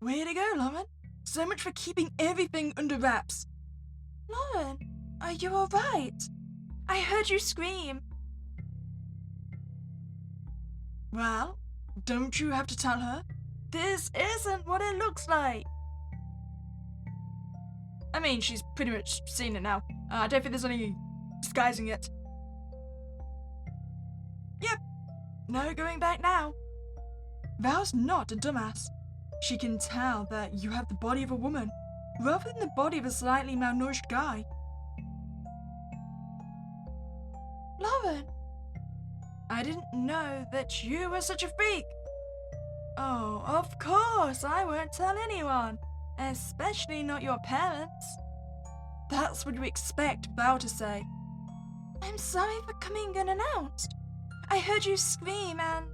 Speaker 1: Way to go, Lauren. So much for keeping everything under wraps. Lauren, are you alright? I heard you scream. Well, don't you have to tell her? This isn't what it looks like. I mean, she's pretty much seen it now. I don't think there's any disguising it. Yep, no going back now. Val's not a dumbass. She can tell that you have the body of a woman, rather than the body of a slightly malnourished guy. Lauren, I didn't know that you were such a freak. Oh, of course, I won't tell anyone, especially not your parents. That's what you expect Val to say. I'm sorry for coming unannounced. I heard you scream and...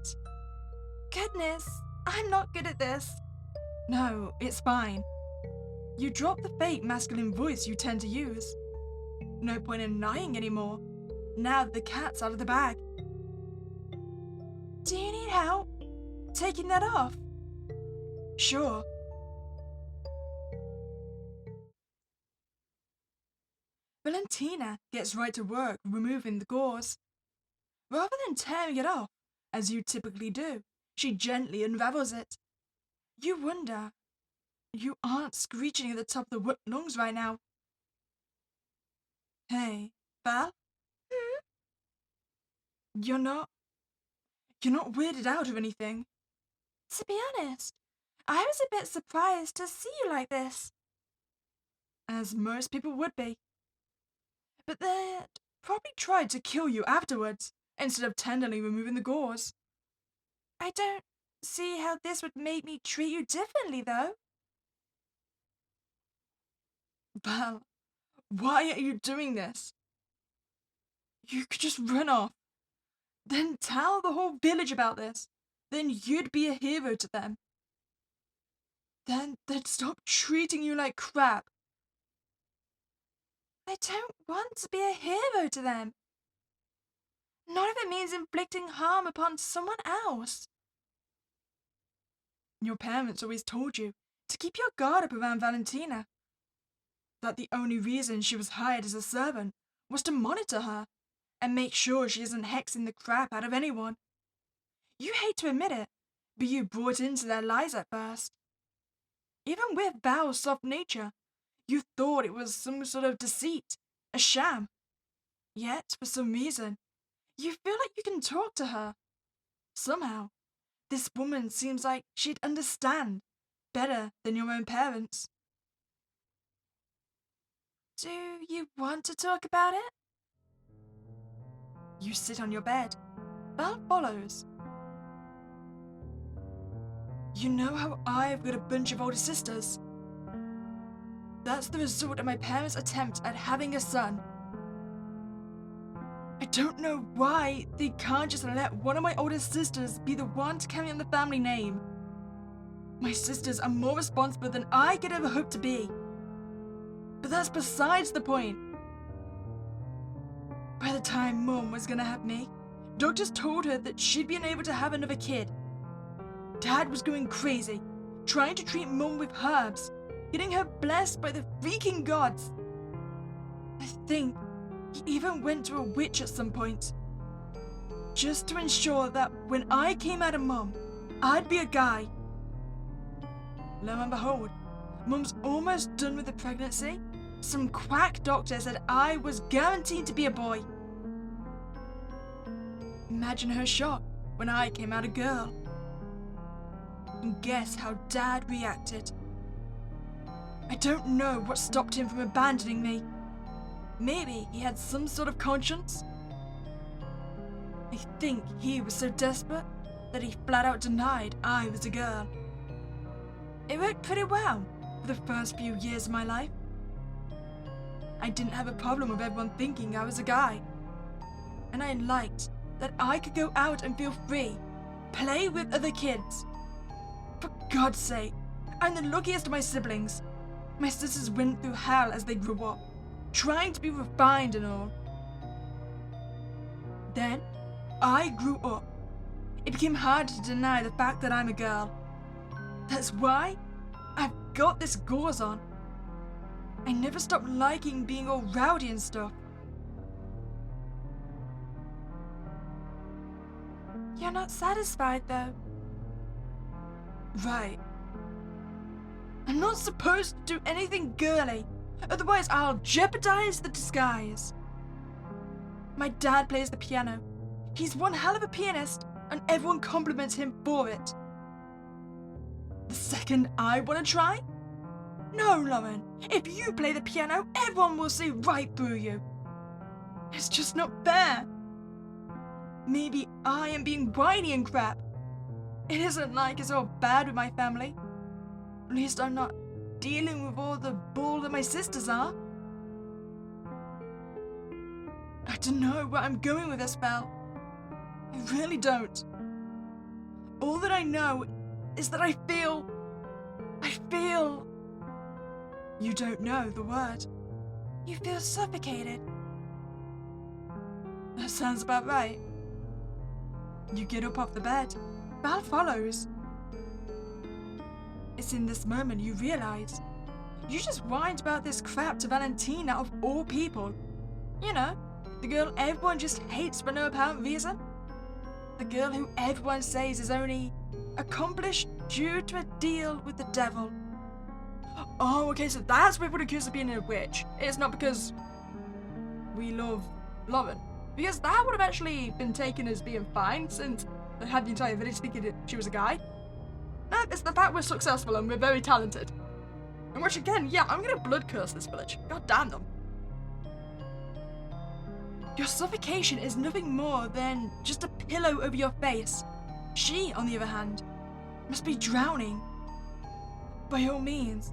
Speaker 1: Goodness, I'm not good at this. No, it's fine. You dropped the fake masculine voice you tend to use. No point in lying anymore, now that the cat's out of the bag. Do you need help taking that off? Sure. Valentina gets right to work removing the gauze. Rather than tearing it off, as you typically do, she gently unravels it. You wonder, you aren't screeching at the top of the lungs right now. Hey, Val? You're not weirded out or anything. To be honest, I was a bit surprised to see you like this. As most people would be. But they'd probably tried to kill you afterwards, instead of tenderly removing the gauze. I don't see how this would make me treat you differently, though. Val, why are you doing this? You could just run off. Then tell the whole village about this. Then you'd be a hero to them. Then they'd stop treating you like crap. I don't want to be a hero to them. Not if it means inflicting harm upon someone else. Your parents always told you to keep your guard up around Valentina. That the only reason she was hired as a servant was to monitor her and make sure she isn't hexing the crap out of anyone. You hate to admit it, but you brought into their lies at first. Even with Val's soft nature, you thought it was some sort of deceit, a sham. Yet, for some reason, you feel like you can talk to her. Somehow, this woman seems like she'd understand better than your own parents. Do you want to talk about it? You sit on your bed. Val follows. You know how I've got a bunch of older sisters? That's the result of my parents' attempt at having a son. I don't know why they can't just let one of my older sisters be the one to carry on the family name. My sisters are more responsible than I could ever hope to be. But that's besides the point. By the time Mum was gonna have me, doctors told her that she'd be unable to have another kid. Dad was going crazy, trying to treat Mum with herbs, getting her blessed by the freaking gods. I think he even went to a witch at some point, just to ensure that when I came out of Mum, I'd be a guy. Lo and behold, Mum's almost done with the pregnancy. Some quack doctor said I was guaranteed to be a boy. Imagine her shock when I came out a girl. And guess how Dad reacted. I don't know what stopped him from abandoning me. Maybe he had some sort of conscience. I think he was so desperate that he flat out denied I was a girl. It worked pretty well for the first few years of my life. I didn't have a problem with everyone thinking I was a guy. And I liked that I could go out and feel free, play with other kids. For God's sake, I'm the luckiest of my siblings. My sisters went through hell as they grew up, trying to be refined and all. Then, I grew up. It became hard to deny the fact that I'm a girl. That's why I've got this gauze on. I never stopped liking being all rowdy and stuff. You're not satisfied, though. Right. I'm not supposed to do anything girly, otherwise I'll jeopardize the disguise. My dad plays the piano. He's one hell of a pianist, and everyone compliments him for it. The second I want to try? No, Lauren. If you play the piano, everyone will see right through you. It's just not fair. Maybe I am being whiny and crap. It isn't like it's all bad with my family. At least I'm not dealing with all the bull that my sisters are. I don't know where I'm going with this, Belle. I really don't. All that I know is that I feel... You don't know the word. You feel suffocated. That sounds about right. You get up off the bed. Val follows. It's in this moment you realize. You just whined about this crap to Valentina of all people. You know, the girl everyone just hates for no apparent reason. The girl who everyone says is only accomplished due to a deal with the devil. Oh, okay, so that's what we would accuse of being a witch. It's not because we love Lauren. Because that would have actually been taken as being fine, since they had the entire village thinking that she was a guy. No, it's the fact we're successful and we're very talented. And which again, yeah, I'm gonna blood curse this village. God damn them. Your suffocation is nothing more than just a pillow over your face. She, on the other hand, must be drowning. By all means,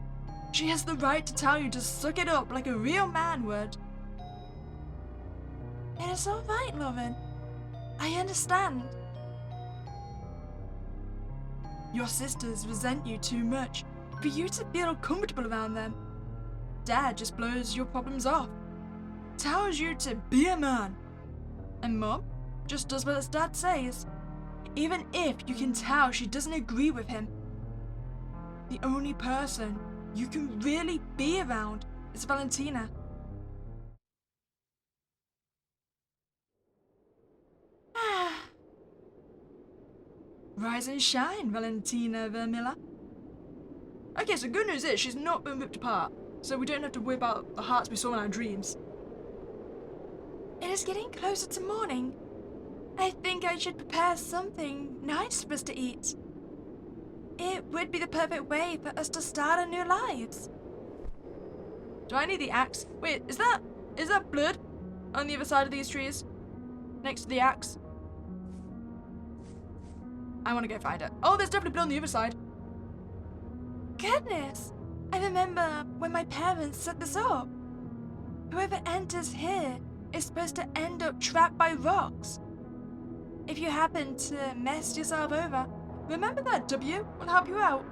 Speaker 1: she has the right to tell you to suck it up like a real man would. It is all right, Lauren. I understand. Your sisters resent you too much for you to feel comfortable around them. Dad just blows your problems off. Tells you to be a man. And Mom just does what his dad says. Even if you can tell she doesn't agree with him. The only person you can really be around is Valentina. Rise and shine, Valentina Vermilla. Okay, so good news is she's not been ripped apart, so we don't have to worry about the hearts we saw in our dreams. It is getting closer to morning. I think I should prepare something nice for us to eat. It would be the perfect way for us to start our new lives. Do I need the axe? Wait, is that blood on the other side of these trees? Next to the axe? I want to go find it. Oh, there's definitely blood on the other side. Goodness! I remember when my parents set this up. Whoever enters here is supposed to end up trapped by rocks. If you happen to mess yourself over, remember that W will help you out.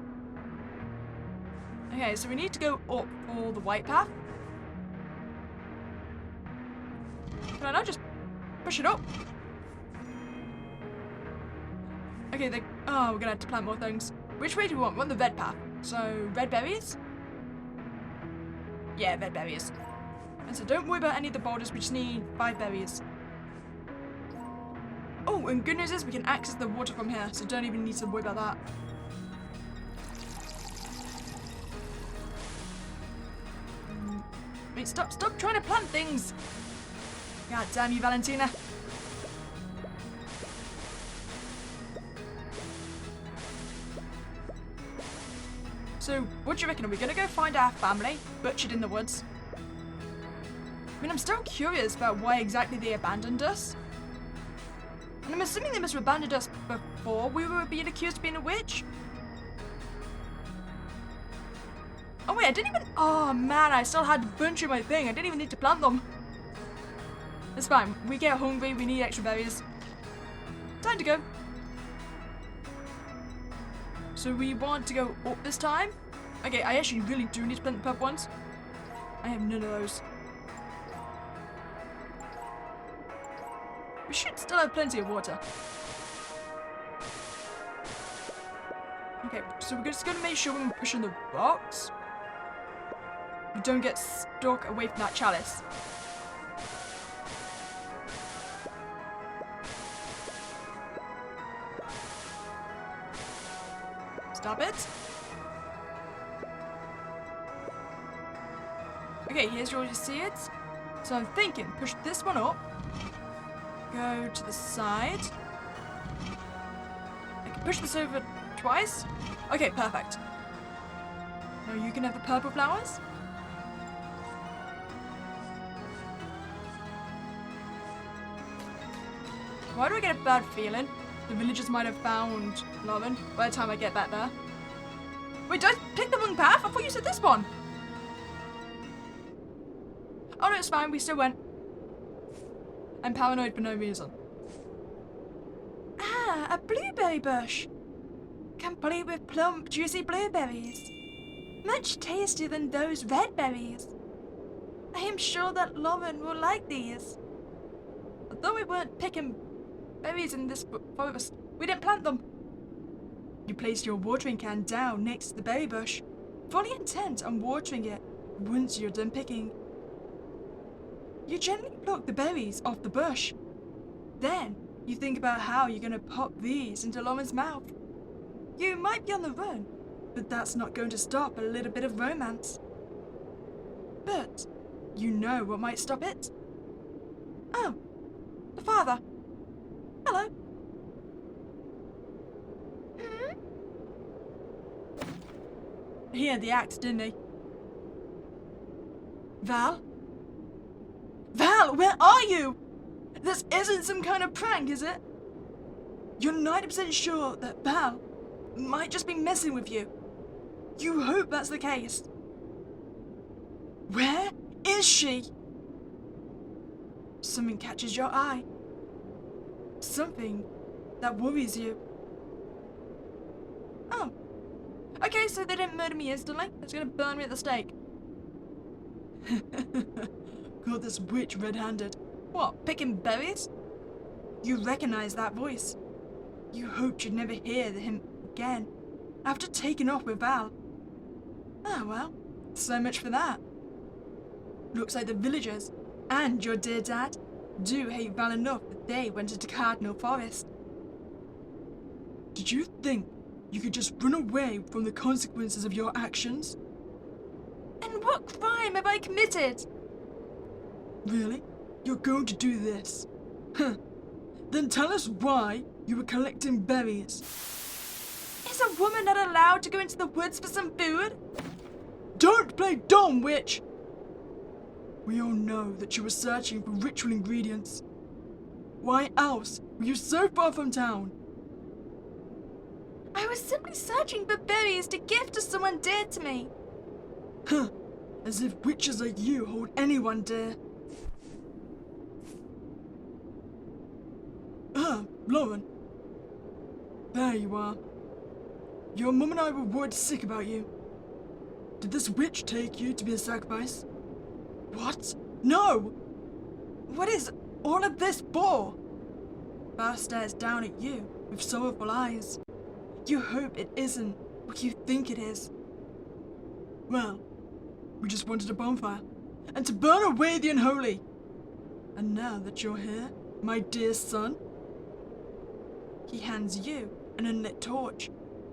Speaker 1: Okay, so we need to go up for the white path. Can I not just push it up? Okay, oh, we're gonna have to plant more things. Which way do we want? We want the red path. So, red berries? Yeah, red berries. And so don't worry about any of the boulders, we just need 5 berries. Oh, and good news is we can access the water from here, so don't even need to worry about that. Wait, stop trying to plant things! God damn you, Valentina. So, what do you reckon? Are we gonna go find our family butchered in the woods? I mean, I'm still curious about why exactly they abandoned us. And I'm assuming they must have abandoned us before we were being accused of being a witch. Oh wait, I didn't even... Oh man, I still had a bunch of my thing. I didn't even need to plant them. It's fine. We get hungry, we need extra berries. Time to go. So we want to go up this time. Okay, I actually really do need to plant the purple ones. I have none of those. We should still have plenty of water. Okay, so we're just gonna make sure when we're pushing the rocks, we don't get stuck away from that chalice. Stop it. Okay, here's where you see it. So I'm thinking, push this one up. Go to the side. I can push this over twice. Okay, perfect. Now you can have the purple flowers. Why do I get a bad feeling? The villagers might have found Lauren by the time I get back there. Wait, did I pick the wrong path? I thought you said this one. Oh no, it's fine. We still went. I'm paranoid for no reason. Ah, a blueberry bush. Complete with plump, juicy blueberries. Much tastier than those red berries. I am sure that Lauren will like these. Although we weren't picking berries in this forest, we didn't plant them. You placed your watering can down next to the berry bush, fully intent on watering it once you're done picking. You gently pluck the berries off the bush. Then, you think about how you're going to pop these into Lauren's mouth. You might be on the run, but that's not going to stop a little bit of romance. But, you know what might stop it? Oh, the father. Hello. He had the axe, didn't he? Val? Val, where are you? This isn't some kind of prank, is it? You're 90% sure that Val might just be messing with you. You hope that's the case. Where is she? Something catches your eye. Something that worries you. Oh. Okay, so they didn't murder me instantly. It's gonna burn me at the stake. Got this witch red-handed. What, picking berries? You recognize that voice. You hoped you'd never hear him again, after taking off with Val. Ah, well, so much for that. Looks like the villagers, and your dear dad, do hate Val enough that they went into Cardinal Forest. Did you think you could just run away from the consequences of your actions? And what crime have I committed? Really? You're going to do this? Huh. Then tell us why you were collecting berries. Is a woman not allowed to go into the woods for some food? Don't play dumb, witch! We all know that you were searching for ritual ingredients. Why else were you so far from town? I was simply searching for berries to gift to someone dear to me. Huh. As if witches like you hold anyone dear. Lauren. There you are. Your mum and I were worried sick about you. Did this witch take you to be a sacrifice? What? No! What is all of this for? Val stares down at you with sorrowful eyes. You hope it isn't what you think it is. Well, we just wanted a bonfire, and to burn away the unholy. And now that you're here, my dear son, he hands you an unlit torch,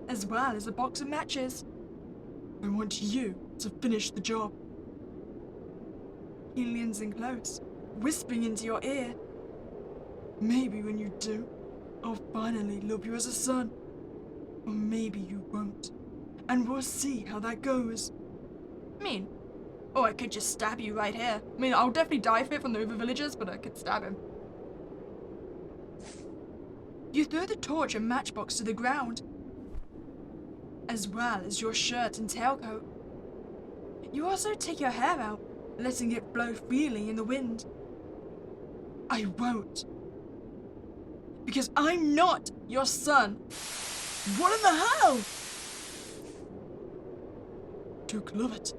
Speaker 1: as well as a box of matches. I want you to finish the job. He leans in close, whispering into your ear. Maybe when you do, I'll finally love you as a son. Or maybe you won't. And we'll see how that goes. Mean? Oh, I could just stab you right here. I mean, I'll definitely die for it from the other villagers, but I could stab him. You throw the torch and matchbox to the ground, as well as your shirt and tailcoat. You also take your hair out, letting it blow freely in the wind. I won't. Because I'm not your son. What in the hell? Duke Lovett,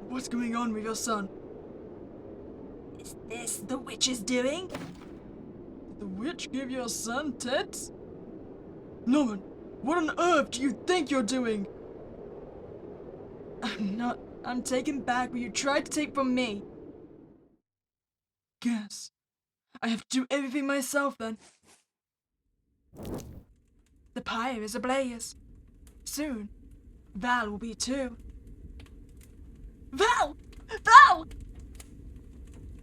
Speaker 1: what's going on with your son? Is this the witch's doing? Did the witch give your son tits? Norman, what on earth do you think you're doing? I'm not. I'm taking back what you tried to take from me. Guess I have to do everything myself then. The pyre is ablaze. Soon, Val will be too. Val! Val!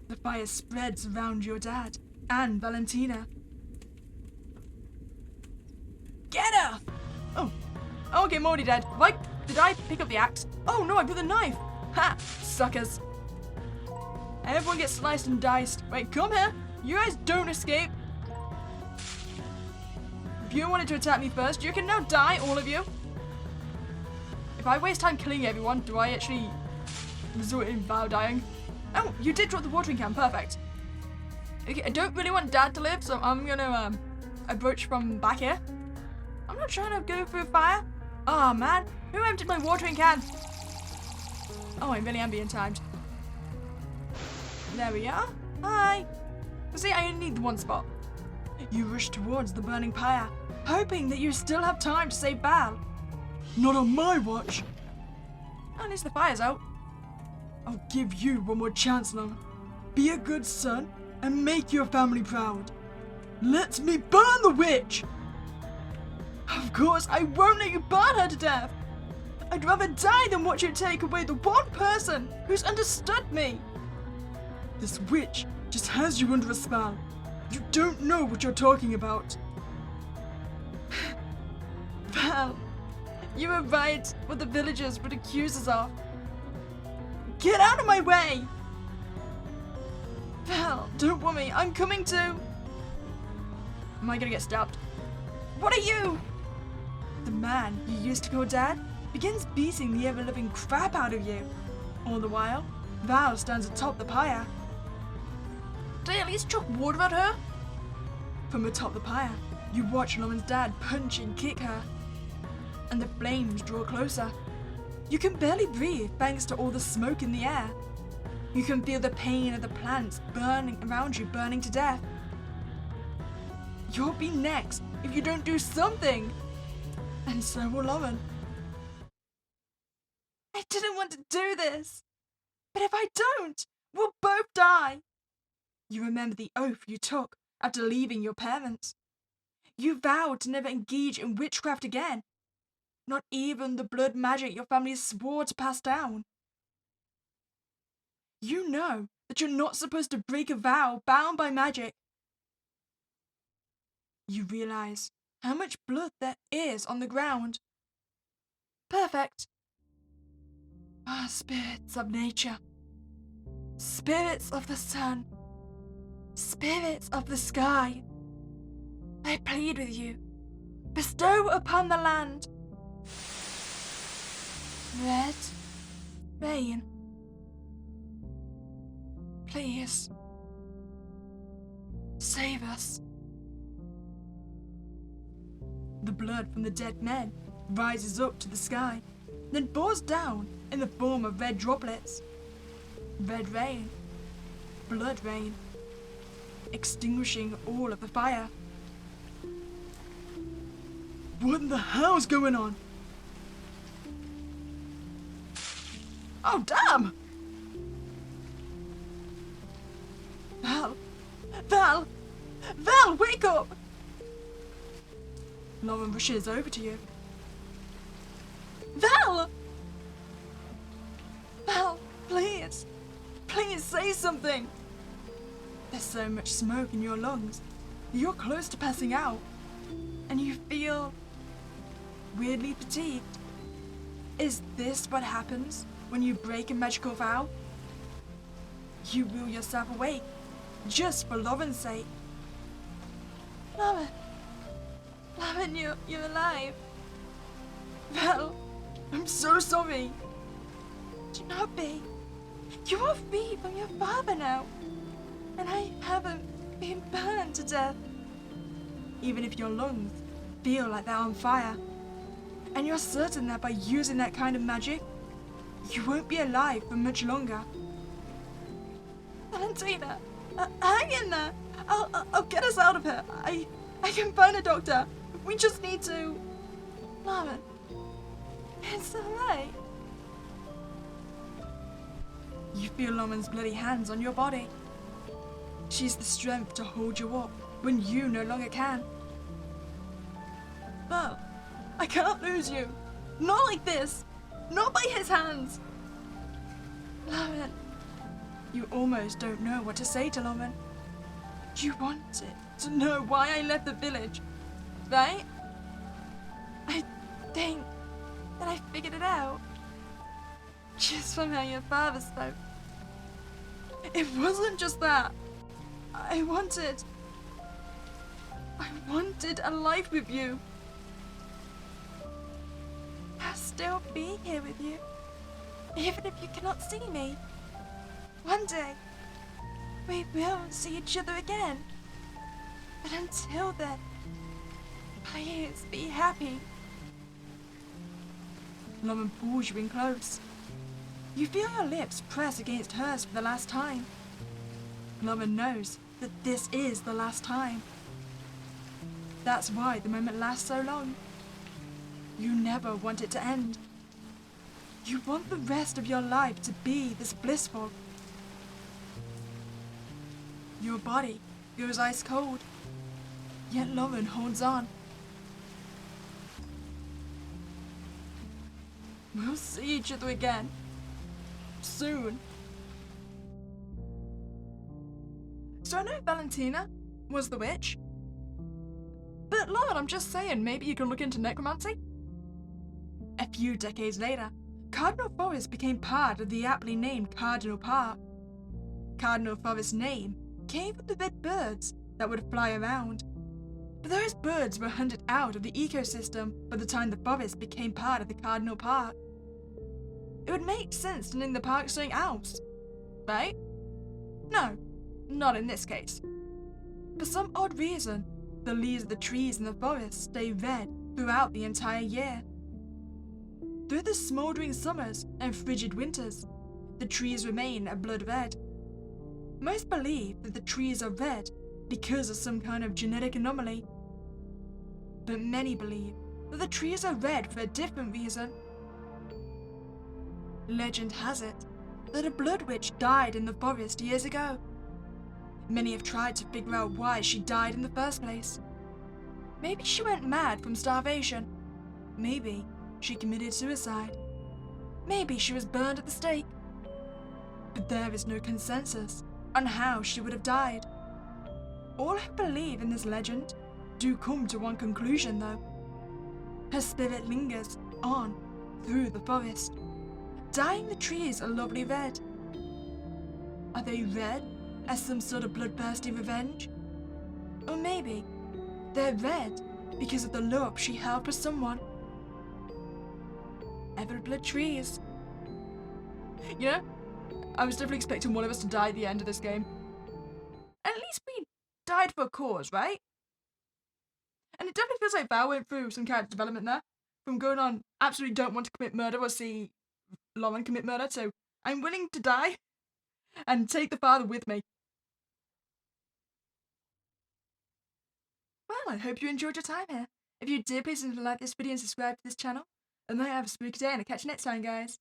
Speaker 1: The fire spreads around your dad and Valentina. Get her! Oh, okay, I'm already dead. Did I pick up the axe? Oh no, I put the knife. Ha! Suckers. Everyone gets sliced and diced. Wait, come here. You guys don't escape. If you wanted to attack me first, you can now die, all of you. If I waste time killing everyone, do I actually result in Val dying? Oh, you did drop the watering can. Perfect. Okay, I don't really want Dad to live, so I'm gonna approach from back here. I'm not trying to go through fire. Oh man, who emptied my watering can? Oh, I really am being timed. There we are. Hi. See, I only need one spot. You rush towards the burning pyre, hoping that you still have time to save Val. Not on my watch. At least the fire's out. I'll give you one more chance, Norman. Be a good son and make your family proud. Let me burn the witch! Of course, I won't let you burn her to death. I'd rather die than watch you take away the one person who's understood me. This witch just has you under a spell. You don't know what you're talking about. Val, you were right what the villagers would accuse us of. Get out of my way! Val, don't worry, I'm coming too. Am I gonna get stabbed? What are you? The man you used to call Dad begins beating the ever-living crap out of you. All the while, Val stands atop the pyre. Did I at least chuck water at her? From atop the pyre, you watch Norman's dad punch and kick her. And the flames draw closer. You can barely breathe thanks to all the smoke in the air. You can feel the pain of the plants burning around you, burning to death. You'll be next if you don't do something. And so will Lauren. I didn't want to do this. But if I don't, we'll both die. You remember the oath you took after leaving your parents. You vowed to never engage in witchcraft again. Not even the blood magic your family swore to pass down. You know that you're not supposed to break a vow bound by magic. You realize how much blood there is on the ground. Perfect. Ah, spirits of nature. Spirits of the sun. Spirits of the sky. I plead with you. Bestow upon the land red rain. Please. Save us. The blood from the dead men rises up to the sky, then pours down in the form of red droplets. Red rain. Blood rain. Extinguishing all of the fire. What the hell's going on? Oh, damn! Val! Val! Val, wake up! Lauren rushes over to you. Val! Val, please! Please say something! There's so much smoke in your lungs. You're close to passing out. And you feel weirdly fatigued. Is this what happens when you break a magical vow? You will yourself awake, just for Lauren's sake. Lauren, you're alive. Val, I'm so sorry. Do not be. You are free from your father now. And I haven't been burned to death. Even if your lungs feel like they're on fire, and you're certain that by using that kind of magic, you won't be alive for much longer. Valentina, hang in there. I'll get us out of here. I can find a doctor. We just need to... Lauren, it's alright. You feel Lauren's bloody hands on your body. She's the strength to hold you up when you no longer can. But I can't lose you. Not like this. Not by his hands. Lauren, you almost don't know what to say to Lauren. You wanted to know why I left the village, right? I think that I figured it out. Just from how your father spoke. It wasn't just that. I wanted a life with you. I'll still be here with you, even if you cannot see me. One day, we will see each other again. But until then, please be happy. Lauren pulls you in close. You feel your lips press against hers for the last time. Lauren knows that this is the last time. That's why the moment lasts so long. You never want it to end. You want the rest of your life to be this blissful. Your body goes ice cold, yet Lauren holds on. We'll see each other again. Soon. So I know Valentina was the witch. But Lauren, I'm just saying, maybe you can look into necromancy? A few decades later, Cardinal Forest became part of the aptly named Cardinal Park. Cardinal Forest's name came from the red birds that would fly around. But those birds were hunted out of the ecosystem by the time the forest became part of the Cardinal Park. It would make sense to name the park something else, right? No, not in this case. For some odd reason, the leaves of the trees in the forest stay red throughout the entire year. Through the smouldering summers and frigid winters, the trees remain a blood red. Most believe that the trees are red because of some kind of genetic anomaly. But many believe that the trees are red for a different reason. Legend has it that a blood witch died in the forest years ago. Many have tried to figure out why she died in the first place. Maybe she went mad from starvation. Maybe she committed suicide. Maybe she was burned at the stake. But there is no consensus on how she would have died. All who believe in this legend do come to one conclusion though. Her spirit lingers on through the forest, dyeing the trees a lovely red. Are they red as some sort of bloodthirsty revenge? Or maybe they're red because of the love she held for someone. Everblood trees. You know, I was definitely expecting one of us to die at the end of this game. At least we died for a cause, right? And it definitely feels like Val went through some character development there. From going on, absolutely don't want to commit murder or see Lauren commit murder, so I'm willing to die and take the father with me. Well, I hope you enjoyed your time here. If you did, please like this video and subscribe to this channel. And I have a spooky day, and I'll catch you next time, guys.